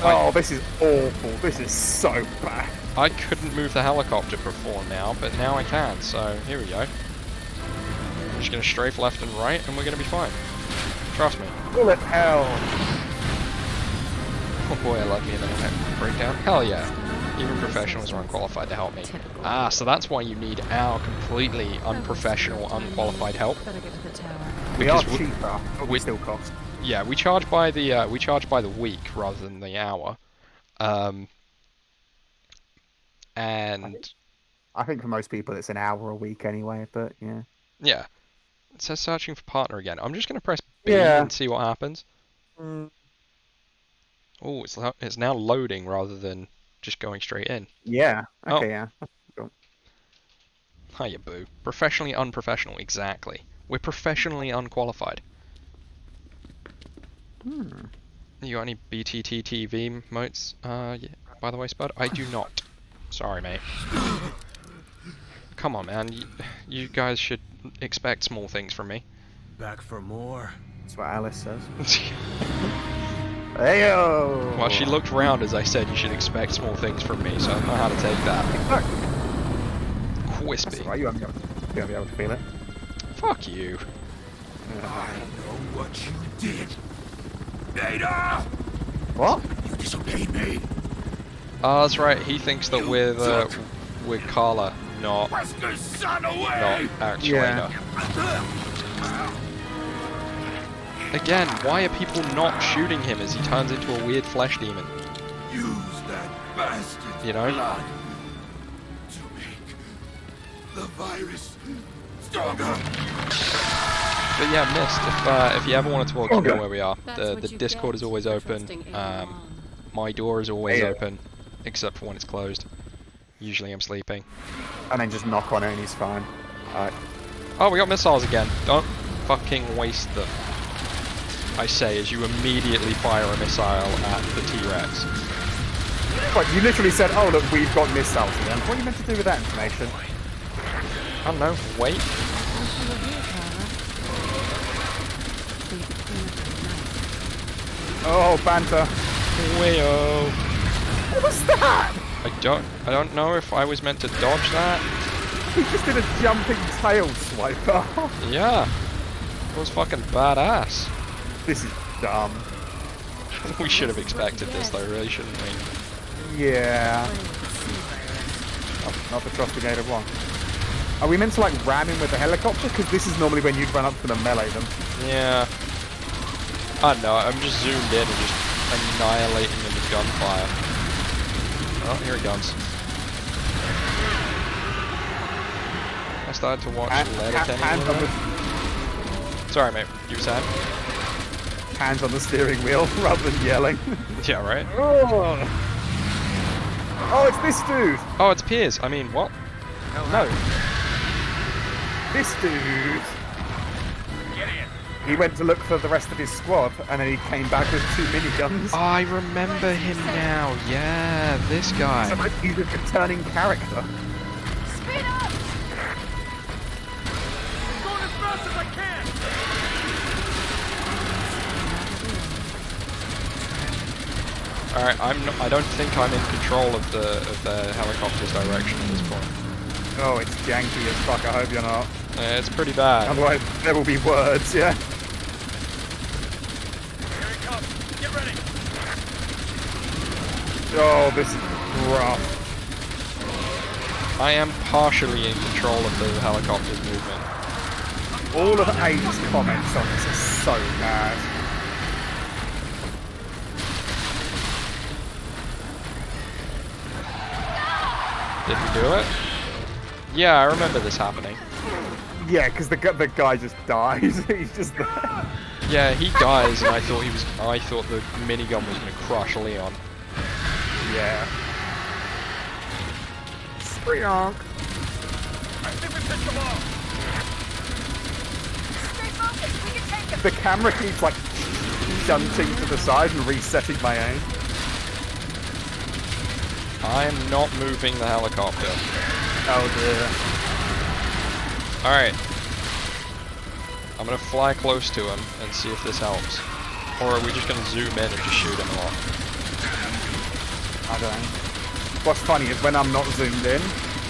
Oh, this is awful. This is so bad. I couldn't move the helicopter before now, but now I can, so here we go. I'm just going to strafe left and right, and we're going to be fine. Trust me. Bullet hell. Oh boy, I love me a little breakdown. Hell yeah. Even professionals are unqualified to help me. Ah, so that's why you need our completely unprofessional, unqualified help. We are cheaper, but we still cost. Yeah, we charge by the week rather than the hour. And I think for most people it's an hour a week anyway, but yeah. Yeah. It says searching for partner again. I'm just going to press B and see what happens. Oh, it's now loading rather than just going straight in. Yeah. Okay, yeah. Cool. Hiya, boo. Professionally unprofessional, exactly. We're professionally unqualified. You got any BTTTV motes? Yeah, by the way, Spud? I do not. Sorry, mate. Come on, man. You guys should expect small things from me. Back for more. That's what Alice says. Heyo! Well, she looked round as I said you should expect small things from me, so I don't know how to take that. Quispy. That's right, you won't be able to feel it. Fuck you. I know what you did. Ada! What? You disobeyed me. Oh, that's right. He thinks that we're Carla, not Wesker's son away! actually. Yeah. Again, why are people not shooting him as he turns into a weird flesh demon? Use that bastard's You know? blood to make the virus stronger. But yeah, Mist, if you ever want to talk, you know where we are. That's The what you Discord get is always for open. trusting Ada Wong. My door is always Yeah. open, except for when it's closed. Usually I'm sleeping. And then just knock on it and he's fine. Alright. Oh, we got missiles again. Don't fucking waste them. I say as you immediately fire a missile at the T-Rex. What, you literally said, oh look, we've got missiles again. What are you meant to do with that information? I don't know, wait. What's over here, Carla? So you could clean up your Oh, banter. Wayo. What was that? I don't know if I was meant to dodge that. He just did a jumping tail swiper. Yeah. It was fucking badass. This is dumb. We should have expected this though, really, shouldn't we? Yeah. Not the trusting Ada Wong. Are we meant to like ram him with the helicopter? Because this is normally when you'd run up to them and melee them. Yeah. I don't know, I'm just zoomed in and just annihilating them with gunfire. Oh, here he comes. I started to watch Letterkenny. Hands on the, Sorry mate, you were saying? hands on the steering wheel rather than yelling. Yeah, right? Oh, it's this dude. Oh, it's Piers. I mean, what? No. This dude. Get in. He went to look for the rest of his squad, and then he came back with 2 miniguns. I remember him now. Yeah, this guy. So like he's a returning character. Speed up! Going as fast as I can! Alright, I don't think I'm in control of the helicopter's direction at this point. Oh, it's janky as fuck. I hope you're not. It's pretty bad. Otherwise, there will be words. Yeah. Here it comes. Get ready. Oh, this is rough. I am partially in control of the helicopter's movement. All of A's comments on this are so bad. Did we do it? Yeah, I remember this happening. Yeah, because the guy just dies. He's just there. Yeah, he dies, and I thought the minigun was gonna crush Leon. Yeah. Spreonk. I think we pissed them off. Stay focused, we can take him! The camera keeps like shunting to the side and resetting my aim. I am not moving the helicopter. Oh dear. Alright. I'm gonna fly close to him and see if this helps. Or are we just gonna zoom in and just shoot him off? I don't know. What's funny is when I'm not zoomed in,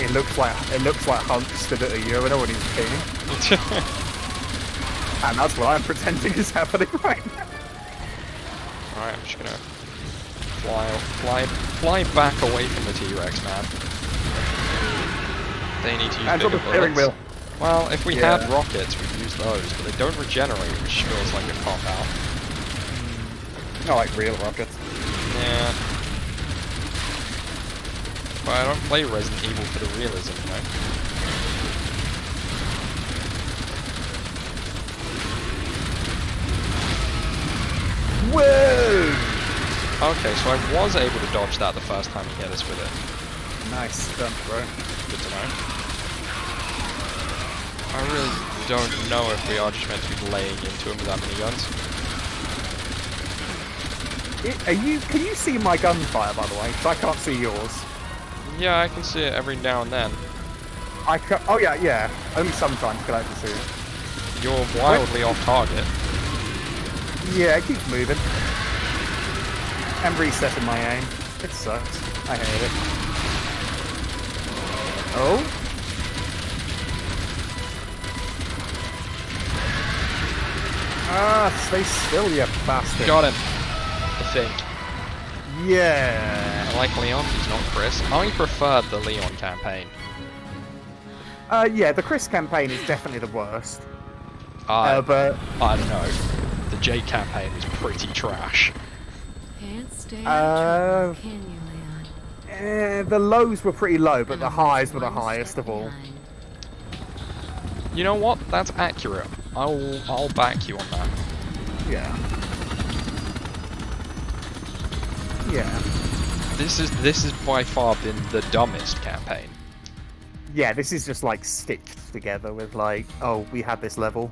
it looks like Hunt stood at a urinal and he's peeing. And that's what I'm pretending is happening right now. Alright, I'm just gonna fly back away from the T-Rex, man. They need to use Hands on bigger the steering bullets. wheel. Well, if we Yeah. had rockets, we'd use those, but they don't regenerate, which feels like a cop-out. Not like real rockets. Yeah. But I don't play Resident Evil for the realism, you know? Whoa! Okay, so I was able to dodge that the first time he hit us with it. Nice stunt, bro. Good to know. I really don't know if we are just meant to be laying into him with our miniguns. Can you see my gunfire, by the way? 'Cause I can't see yours. Yeah, I can see it every now and then. Oh yeah. Only sometimes can I actually see it. You're wildly off target. Yeah, it keeps moving. And resetting my aim. It sucks. I hate it. Oh? Ah, stay still, you bastard. Got him. I think. Yeah. I like Leon, he's not Chris. I preferred the Leon campaign. Yeah, the Chris campaign is definitely the worst. But I don't know. The Jake campaign was pretty trash. Can't stay out of trouble, can you, Leon? The lows were pretty low, but And the always highs were the one highest step of all. behind. You know what? That's accurate. I'll back you on that. Yeah. Yeah. This is by far been the dumbest campaign. Yeah, this is just like stitched together with like, oh, we had this level.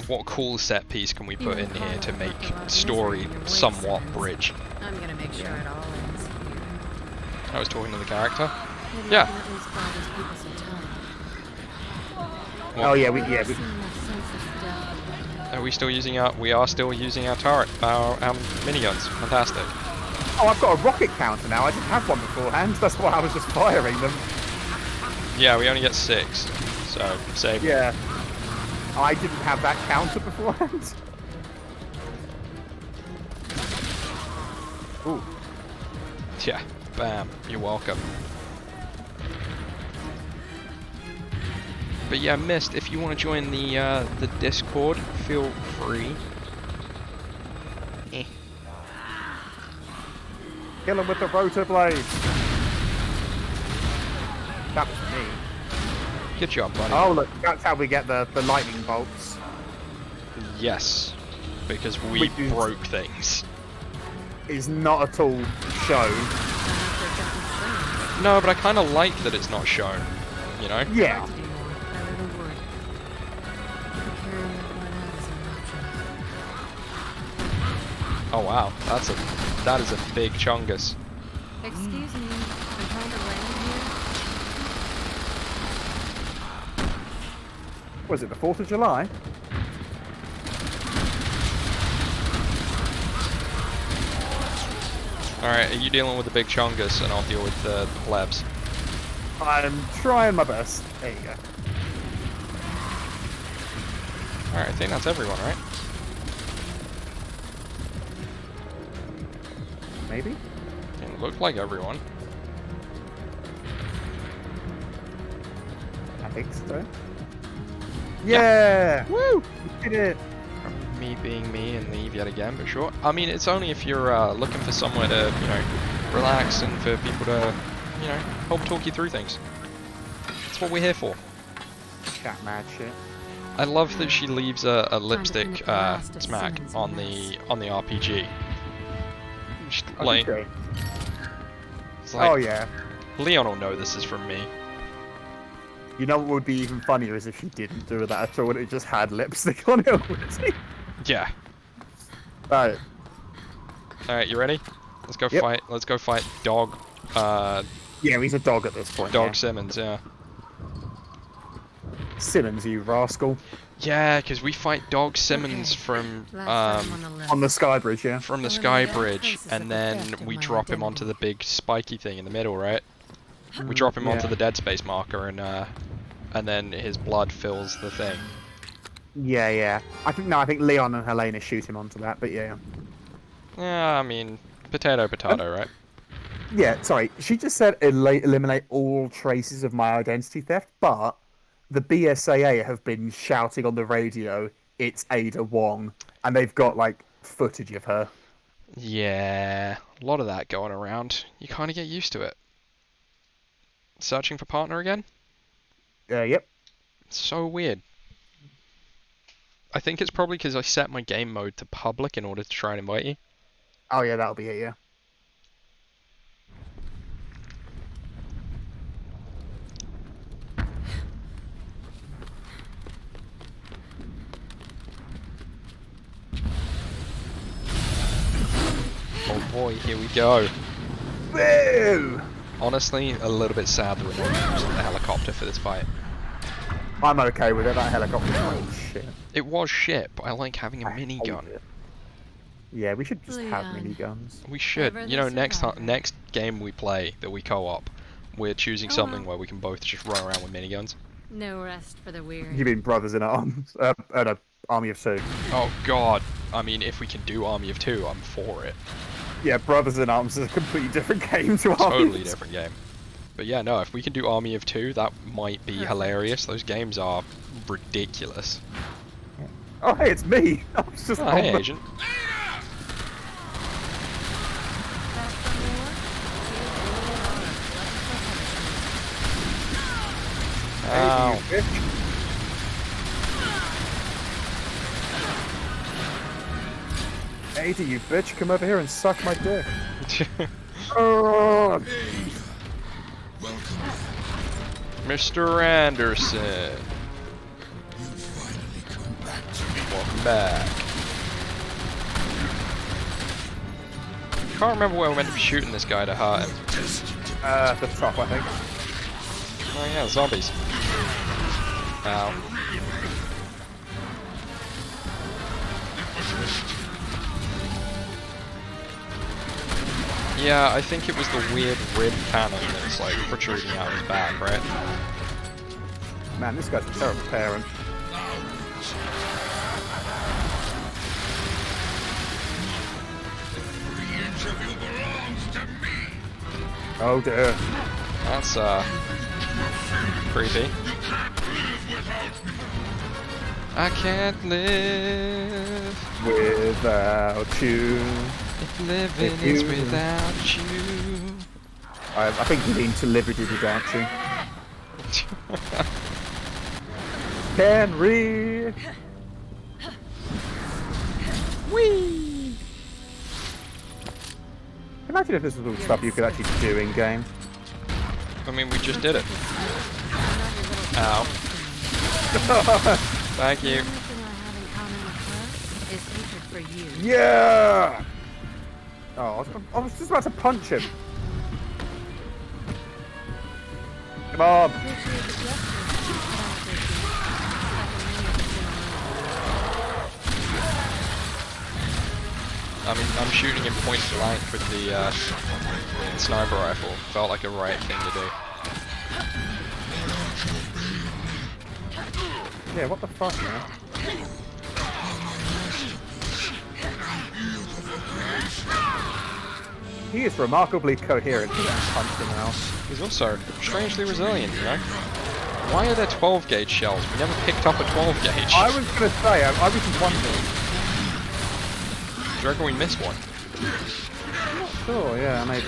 What cool set piece can we put in here to make story somewhat bridge? I'm gonna make sure it all ends here. I was talking to the character. Maybe Yeah. I can at least buy these people some time. Oh yeah, we I've seen enough sense of death. Are we still using our? We are still using our turret, our miniguns. Fantastic. Oh, I've got a rocket counter now. I didn't have one beforehand. That's why I was just firing them. Yeah, we only get 6, so save. Yeah. I didn't have that counter beforehand. Ooh. Yeah, bam. You're welcome. But yeah, Mist, if you want to join the Discord, feel free. Kill him with the rotor blade. That was me. Good job, buddy. Oh look, that's how we get the lightning bolts. Yes, because we do. broke things. Is not at all shown. No, but I kind of like that it's not shown. You know? Yeah. Oh wow, that is a big chungus. Excuse me, I'm trying to land here. Was it the 4th of July? Alright, are you dealing with the big chungus and I'll deal with the plebs? I'm trying my best. There you go. Alright, I think that's everyone, right? Maybe? It looked like everyone. I think so. Yeah! Woo! We did it! Me being me and leave yet again, but sure. I mean, it's only if you're looking for somewhere to, you know, relax and for people to, you know, help talk you through things. That's what we're here for. Chat mad shit. I love that she leaves a lipstick smack on the RPG. Like, it's like, oh yeah. Leon will know this is from me. You know what would be even funnier is if she didn't do that at all and it just had lipstick on it already. Yeah. Alright. Alright, you ready? Let's go Yep. fight. Let's go fight Dog. Yeah, he's a dog at this point. Dog yeah. Simmons, yeah. Simmons, you rascal. Yeah, because we fight Dog Simmons from on the sky bridge, yeah. from the sky bridge, and then we drop him onto the big spiky thing in the middle, right? We drop him onto the dead space marker, and then his blood fills the thing. Yeah, yeah. I think Leon and Helena shoot him onto that, but yeah. Yeah, I mean, potato, right? Yeah, sorry. She just said eliminate all traces of my identity theft, but the BSAA have been shouting on the radio, it's Ada Wong, and they've got, like, footage of her. Yeah, a lot of that going around. You kind of get used to it. Searching for partner again? Yep. It's so weird. I think it's probably because I set my game mode to public in order to try and invite you. Oh yeah, that'll be it, yeah. Oh boy, here we go. Boo! Honestly, a little bit sad that we're not using the helicopter for this fight. I'm okay with it, that helicopter's like shit. It was shit, but I like having a minigun. Yeah, we should just have miniguns. We should. You know, next game we play that we co-op, we're choosing something where we can both just run around with miniguns. No rest for the weary. You mean Brothers in Arms? No, Army of Two. Oh god. I mean, if we can do Army of Two, I'm for it. Yeah, Brothers in Arms is a completely different game to Totally Arms. different game. But yeah, no, if we can do Army of Two, that might be hilarious. Those games are ridiculous. Oh, hey, it's me. I was just Oh, on hey, the- Agent. Ow. Hey, you bitch. Ada, you bitch, come over here and suck my dick. Oh, Mr. Anderson. Welcome back. Can't remember where we meant to be shooting this guy to hurt him. at the top, I think. Oh yeah, zombies. Ow. Yeah, I think it was the weird rib cannon that was like protruding out of his back, right? Man, this guy's a terrible parent. Oh dear. That's creepy. I can't live Without you. if living is without you. I think you mean to liberty without you. Henry! Whee! Imagine if this was all stuff you could actually do in game. I mean, we just did it. Ow. Thank you. The only thing I have in common with her is hatred for you. Yeah! Oh, I was just about to punch him. Come on! Appreciate the gesture, but I don't think you- I mean, I'm shooting him point blank with the sniper rifle. Felt like a right thing to do. Yeah, what the fuck, man? He is remarkably coherent. He gets punched in the house. He's also strangely resilient, you know? Why are there 12 gauge shells? We never picked up a 12 gauge. I was gonna say, I was just wondering. Do you reckon we missed one? Sure, yeah, maybe.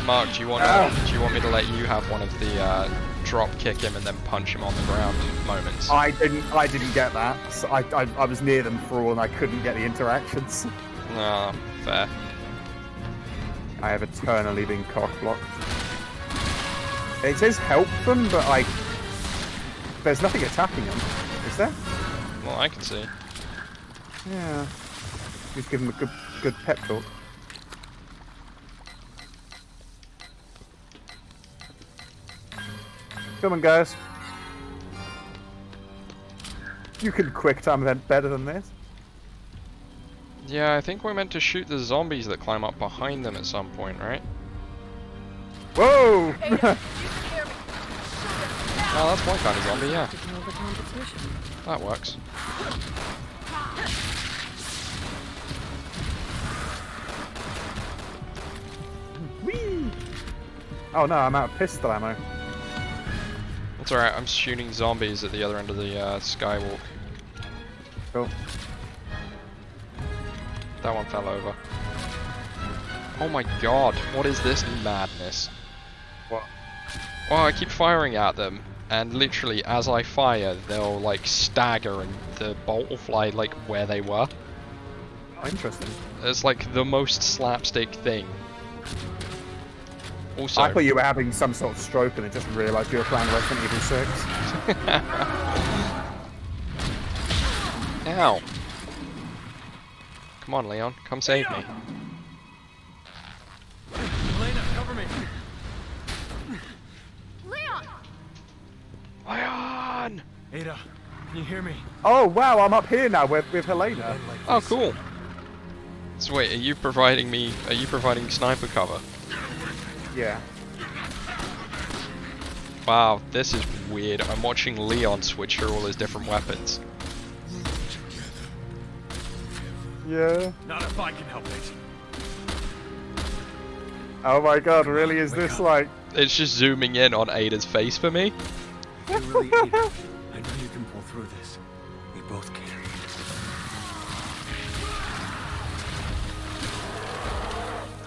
Mark, do you want me to let you have one of the drop kick him and then punch him on the ground moments? I didn't get that. So I was near them for all and I couldn't get the interactions. No, fair. I have eternally been cock-blocked. It says help them, but there's nothing attacking them, is there? Well, I can see. Yeah. Just give them a good pep talk. Come on, guys. You can quick time event better than this. Yeah, I think we're meant to shoot the zombies that climb up behind them at some point, right? Whoa! Oh, that's one kind of zombie, yeah. To kill the competition. That works. Whee! Oh no, I'm out of pistol ammo. That's alright, I'm shooting zombies at the other end of the skywalk. Cool. That one fell over. Oh my god, what is this madness? What? Oh, I keep firing at them, and literally as I fire, they'll like stagger and the bolt will fly like where they were. Oh, interesting. It's like the most slapstick thing. Also, I thought you were having some sort of stroke and I just realised you were playing Resident Evil 6. Ow. Come on, Leon, come save me. Elena, cover me. Leon! Leon! Ada, can you hear me? Oh wow, I'm up here now with Helena. Oh, cool. So wait, are you providing sniper cover? Yeah. Wow, this is weird. I'm watching Leon switch through all his different weapons. Yeah. Not if I can help it. Oh my god, really? Is this like... It's just zooming in on Ada's face for me. You're really Ada. I know you can pull through this. We both can.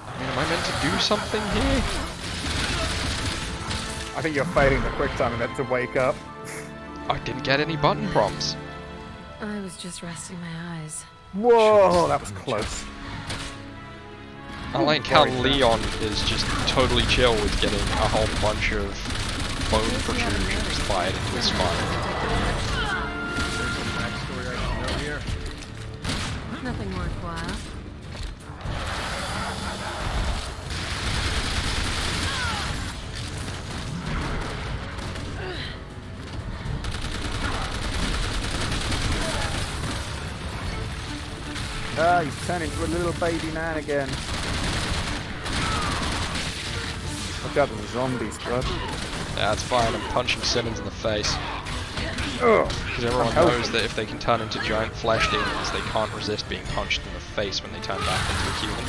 I mean, am I meant to do something here? I think you're failing the quick time event to wake up. I didn't get any button prompts. I was just resting my eyes. Whoa, that was close. I like how Leon is just totally chill with getting a whole bunch of bone protrusions fired into his spine. There's some backstory I should know here. Nothing worthwhile. Ah, he's turned into a little baby man again. Look out, there's zombies, bro. Yeah, it's fine. I'm punching Simmons in the face. Ugh. Because everyone knows that if they can turn into giant flesh demons, they can't resist being punched in the face when they turn back into a human.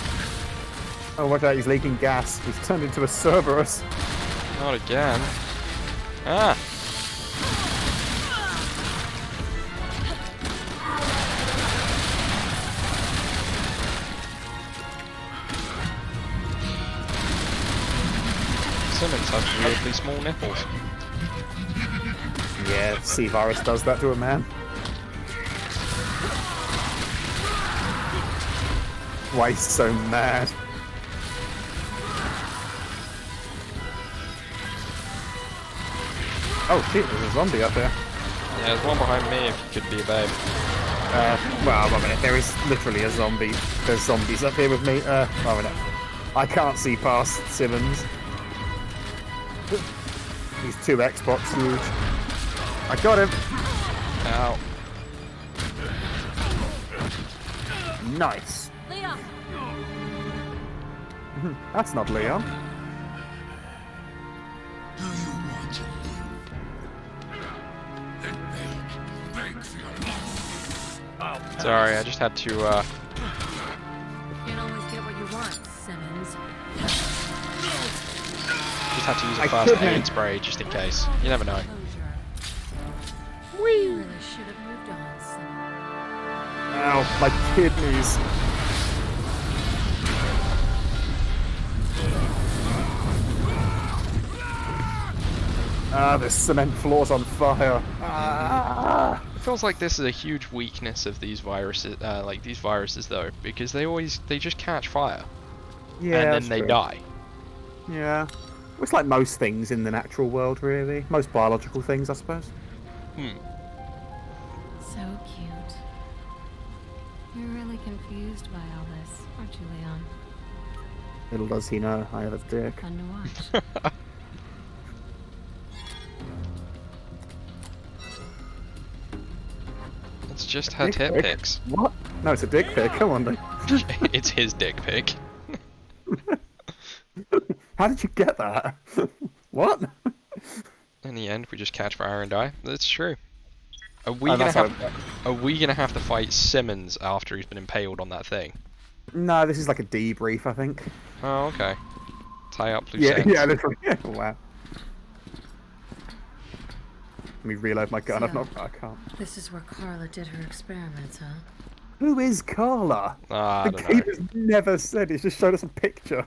Oh, watch out, he's leaking gas. He's turned into a Cerberus. Not again. Ah! Simmons has weirdly small nipples. Yeah, C-Virus does that to a man. Why he's so mad. Oh shit, there's a zombie up there. Yeah, there's one behind me if you could be a babe. Well, one minute, there is literally a zombie. There's zombies up here with me. One minute. I can't see past Simmons. He's 2 Xbox huge. I got him! Ow. Nice. Leon! That's not Leon. Do you want to live? Then beg for your life. Sorry, I just had to, You can't always get what you want, Simmons. just had to use a first aid spray just in case. You never know. You really should have moved on, Simmons. Ow, my kidneys. Ah, the cement floor's on fire. Ah. It feels like this is a huge weakness of these viruses, though, because they just catch fire. Yeah, and that's then they true. die. Yeah. It's like most things in the natural world, really. Most biological things, I suppose. So cute. You're really confused by all this, aren't you, Leon? Little does he know, I have a dick. Fun to watch. It's just her Dick tit pic? pics. What? No, it's a dick pic. Come on, then. It's his dick pic. How did you get that? What? In the end, we just catch fire and die. That's true. Are we Oh, gonna that's how have? Are we gonna have to fight Simmons after he's been impaled on that thing? No, this is like a debrief, I think. Oh, okay. Tie up loose Yeah, ends. yeah, literally. Wow. Let me reload my gun. So, I can't. This is where Carla did her experiments, huh? Who is Carla? I The don't game know. has never said. It's just showed us a picture.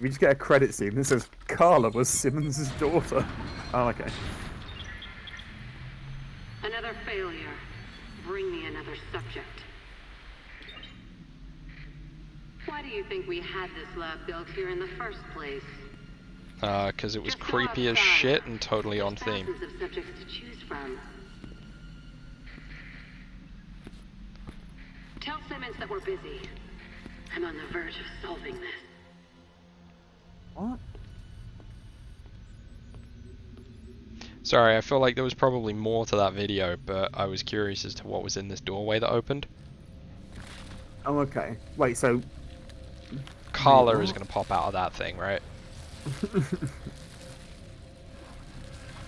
We just get a credit scene that says Carla was Simmons' daughter. Oh, okay. Another failure. Bring me another subject. Why do you think we had this lab built here in the first place? Because it was creepy as shit and totally on theme. Thousands of subjects to choose from. Tell Simmons that we're busy. I'm on the verge of solving this. What? Sorry, I feel like there was probably more to that video, but I was curious as to what was in this doorway that opened. Oh, okay. Wait, so... Carla Wait, is what? going to pop out of that thing, right? I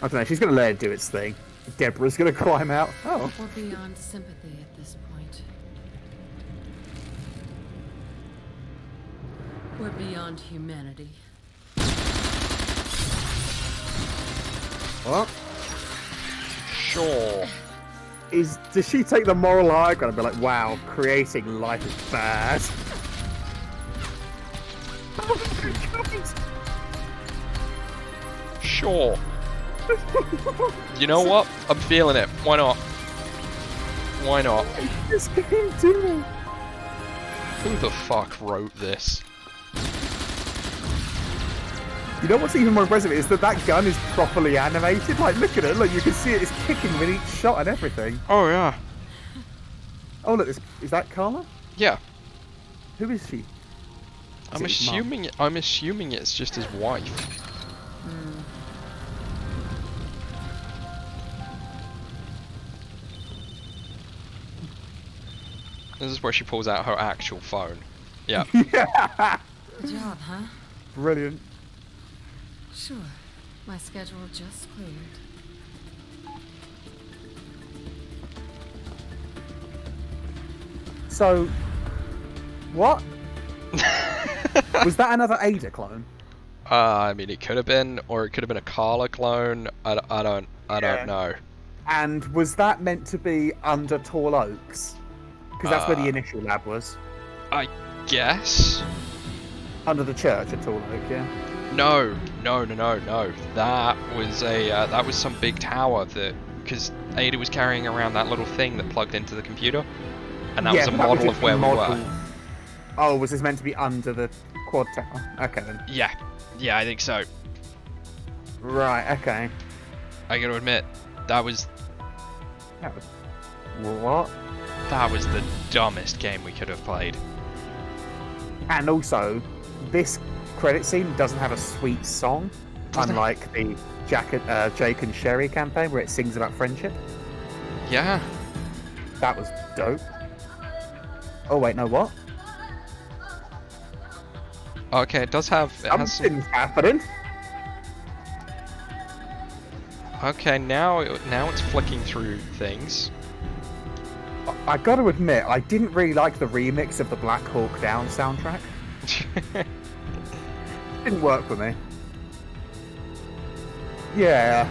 don't know, she's going to let it do its thing. Deborah's gonna climb out. Oh. We're beyond sympathy at this point. We're beyond humanity. What? Sure. Does she take the moral high ground and be like, wow, creating life is bad? Sure. You know what? I'm feeling it. Why not? Why not? This game doing? Who the fuck wrote this? You know what's even more impressive is that gun is properly animated. Like, look at it. Look, you can see it's kicking with each shot and everything. Oh yeah. Oh look, is that Carla? Yeah. Who is she? I'm assuming it's just his wife. This is where she pulls out her actual phone. Yeah. Yeah. Good job, huh? Brilliant. Sure. My schedule just cleared. So, what? Was that another Ada clone? I mean, it could have been, or it could have been a Carla clone. I don't know. And was that meant to be under Tall Oaks? Because that's where the initial lab was. I guess. Under the church at Tall Oak, yeah. No. That was some big tower because Ada was carrying around that little thing that plugged into the computer, and that was a model of where we were. Oh, was this meant to be under the quad tower? Okay then. Yeah, I think so. Right. Okay. I gotta admit, that was what? That was the dumbest game we could have played. And also, this credit scene doesn't have a sweet song, unlike the Jake and Sherry campaign where it sings about friendship. Yeah. That was dope. Oh wait, no, what? Okay, it does have. Something's happening. Okay, now it's flicking through things. I got to admit, I didn't really like the remix of the Black Hawk Down soundtrack. Didn't work for me. Yeah.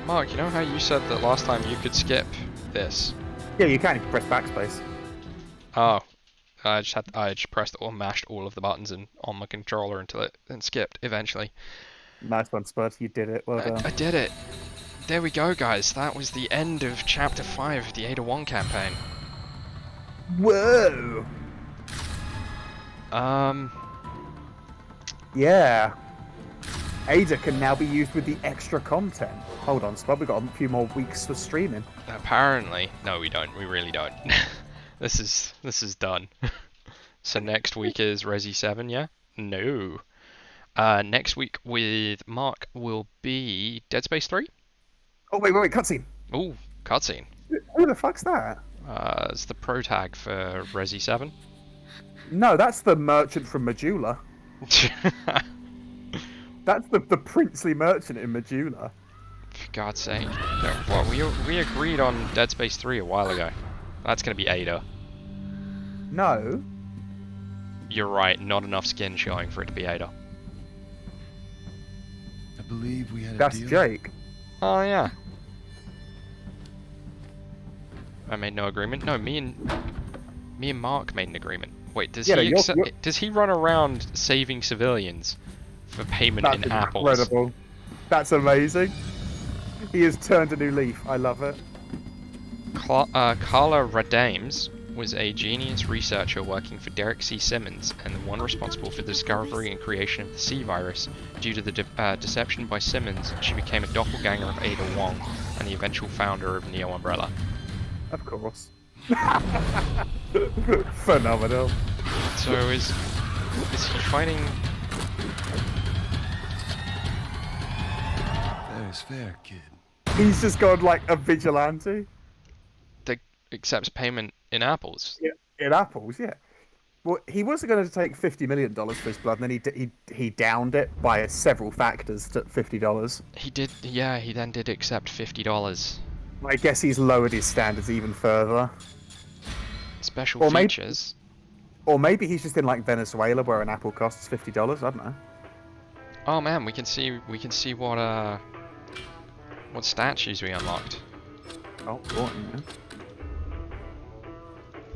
Mark, you know how you said that last time you could skip this? Yeah, you can if you press backspace. Oh, I just pressed or mashed all of the buttons on my controller until it skipped eventually. Nice one, Spud. You did it. Well done. I did it. There we go, guys. That was the end of Chapter 5 of the Ada Wong campaign. Whoa. Yeah. Ada can now be used with the extra content. Hold on, Spud. We've got a few more weeks for streaming. Apparently. No, we don't. We really don't. This is done. So next week is Resi 7, yeah? No. Next week with Mark will be Dead Space 3. Oh, wait, cutscene. Ooh, cutscene. Who the fuck's that? It's the pro tag for Resi 7. No, that's the merchant from Majula. That's the princely merchant in Majula. For God's sake. No, well, we agreed on Dead Space 3 a while ago. That's gonna be Ada. No. You're right, not enough skin showing for it to be Ada. I believe we had a That's deal. Jake. Oh yeah. I made no agreement. No, me and Mark made an agreement. Wait, does does he run around saving civilians for payment in apples? That's incredible. That's amazing. He has turned a new leaf. I love it. Carla Radames was a genius researcher working for Derek C. Simmons and the one responsible for the discovery and creation of the C virus. Due to the deception by Simmons, she became a doppelganger of Ada Wong and the eventual founder of Neo Umbrella. Of course. Phenomenal. So is he fighting? Fair is fair, kid. He's just gone like a vigilante. That accepts payment in apples. Yeah, in apples, yeah. Well, he wasn't going to take $50 million for his blood, and then he downed it by several factors to $50. He did, yeah, he then did accept $50. I guess he's lowered his standards even further. Special Or maybe, features. or maybe he's just in like Venezuela where an apple costs $50. I don't know. Oh man, we can see what statues we unlocked. Oh, what? Yeah.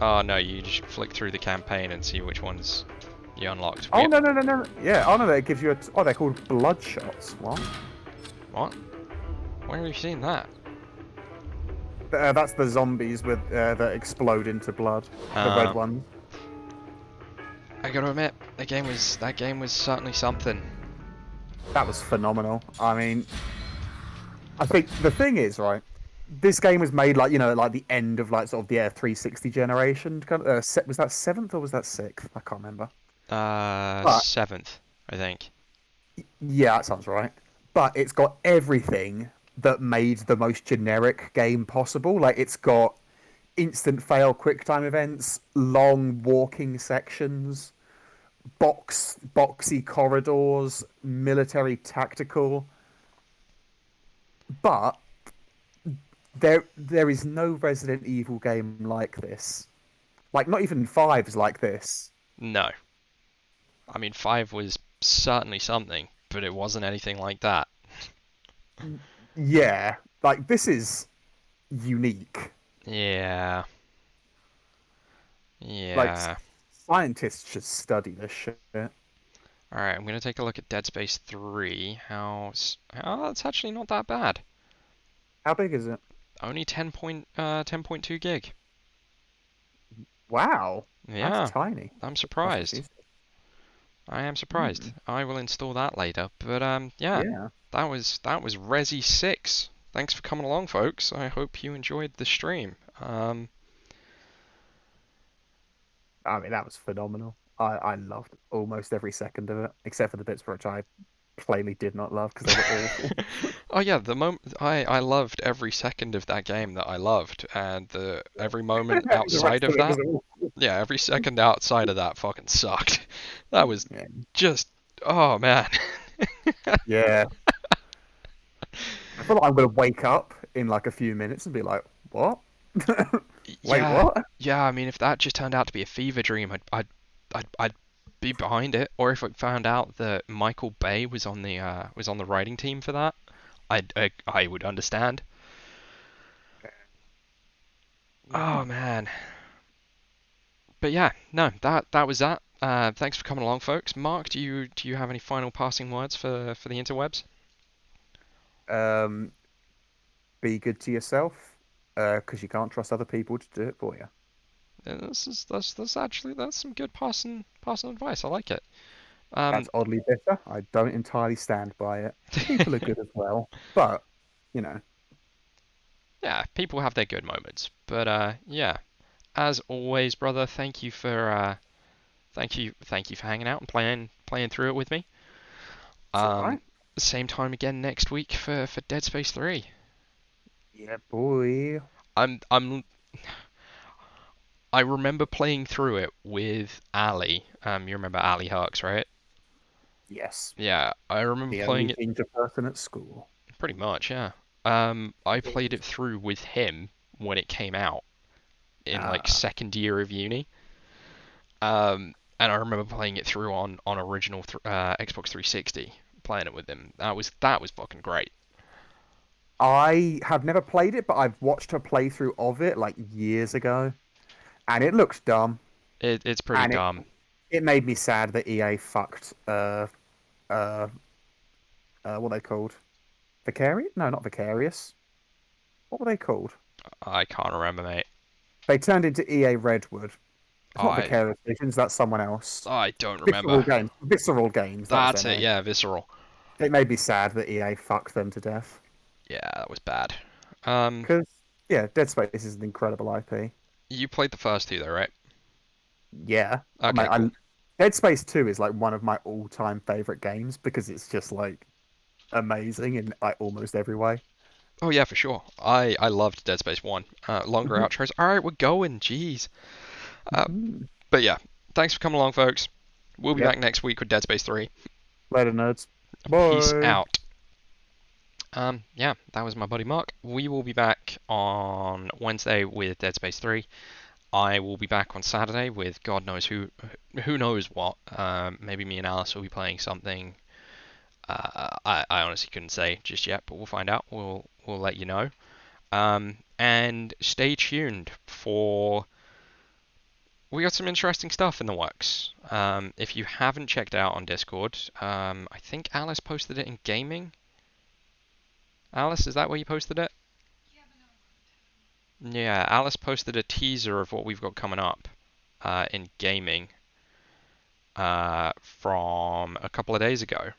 Oh no, you just flick through the campaign and see which ones you unlocked. Oh no. Yeah. Oh no, it gives you a. Oh, they're called bloodshots. What? What? Where have you seen that? That's the zombies with that explode into blood. The red one. I gotta admit, that game was certainly something. That was phenomenal. I mean, I think the thing is, right, this game was made like, like the end of like sort of the 360 generation. Was that 7th or was that 6th? I can't remember. But 7th, I think. yeah, that sounds right. But it's got everything that made the most generic game possible. Like it's got instant fail quick time events, long walking sections, boxy corridors, military tactical. But there is no Resident Evil game like this. Like not even 5's like this. No. I mean, 5 was certainly something, but it wasn't anything like that. Yeah, like this is unique. Yeah. Yeah. Like scientists should study this shit. Alright, I'm gonna take a look at Dead Space 3. That's actually not that bad. How big is it? Only 10.2 gig. Wow. Yeah. That's tiny. I'm surprised. I am surprised. I will install that later. But yeah. That was Resi 6. Thanks for coming along, folks. I hope you enjoyed the stream. I mean, that was phenomenal. I loved almost every second of it, except for the bits which I plainly did not love because they were awful. Oh yeah, the moment I loved every second of that game that I loved, and every moment outside of that, yeah, every second outside of that fucking sucked. That was just, oh man. Yeah. I feel like I'm gonna wake up in like a few minutes and be like, what? Wait, what? Yeah, I mean, if that just turned out to be a fever dream, I'd be behind it. Or if I found out that Michael Bay was on the writing team for that, I would understand. Oh man. But yeah, no, that was that. Thanks for coming along, folks. Mark, do you have any final passing words for the interwebs? Be good to yourself, because you can't trust other people to do it for you. Yeah, that's some good passing advice. I like it. That's oddly bitter. I don't entirely stand by it. People are good as well, but yeah, people have their good moments. But yeah, as always, brother, thank you for hanging out and playing through it with me. Right. Same time again next week for Dead Space 3. Yeah, boy. I remember playing through it with Ali. You remember Ali Hux, right? Yes. Yeah, I remember playing it. The only person at school. Pretty much, yeah. I played it through with him when it came out in like second year of uni. And I remember playing it through on original Xbox 360, playing it with him. That was fucking great. I have never played it, but I've watched a playthrough of it like years ago, and it looks dumb. It's pretty dumb. It made me sad that EA fucked what are they called? Vicarious? No, not Vicarious. What were they called? I can't remember, mate. They turned into EA Redwood. It's not Vicarious Visions, that's someone else. I don't remember. Visceral Games. That's it, yeah, Visceral. It made me sad that EA fucked them to death. Yeah, that was bad. Because, yeah, Dead Space is an incredible IP. You played the first two, though, right? Yeah. Okay, cool. Dead Space 2 is like one of my all-time favorite games because it's just like amazing in like almost every way. Oh yeah, for sure. I loved Dead Space 1. Longer outros. All right, we're going. Jeez. But yeah, thanks for coming along, folks. We'll be Yep. back next week with Dead Space 3. Later, nerds. Peace Bye. out. Yeah, that was my buddy Mark. We will be back on Wednesday with Dead Space 3. I will be back on Saturday with God knows who knows what. Maybe me and Alice will be playing something. I honestly couldn't say just yet, but we'll find out. We'll let you know. And stay tuned for. We got some interesting stuff in the works. If you haven't checked out on Discord, I think Alice posted it in gaming. Alice, is that where you posted it? Yeah, Alice posted a teaser of what we've got coming up in gaming from a couple of days ago.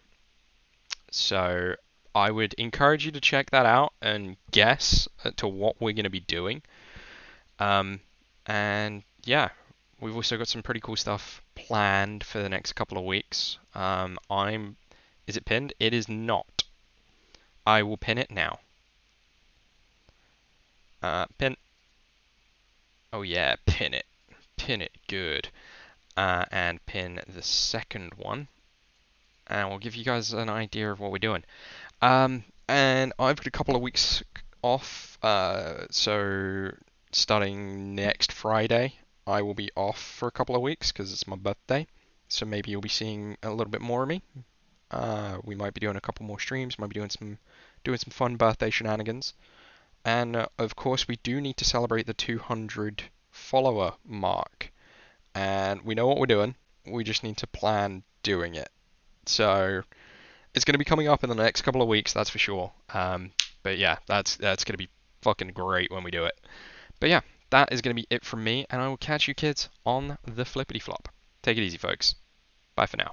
So I would encourage you to check that out and guess to what we're going to be doing. And yeah, we've also got some pretty cool stuff planned for the next couple of weeks. Is it pinned? It is not. I will pin it now. Pin. Oh yeah, pin it. Pin it good. And pin the second one. And we'll give you guys an idea of what we're doing. And I've got a couple of weeks off. So starting next Friday, I will be off for a couple of weeks because it's my birthday. So maybe you'll be seeing a little bit more of me. We might be doing a couple more streams. Might be doing some fun birthday shenanigans. And of course, we do need to celebrate the 200 follower mark. And we know what we're doing. We just need to plan doing it. So it's going to be coming up in the next couple of weeks, that's for sure. But yeah, that's going to be fucking great when we do it. But yeah, that is going to be it from me, and I will catch you kids on the flippity flop. Take it easy, folks. Bye for now.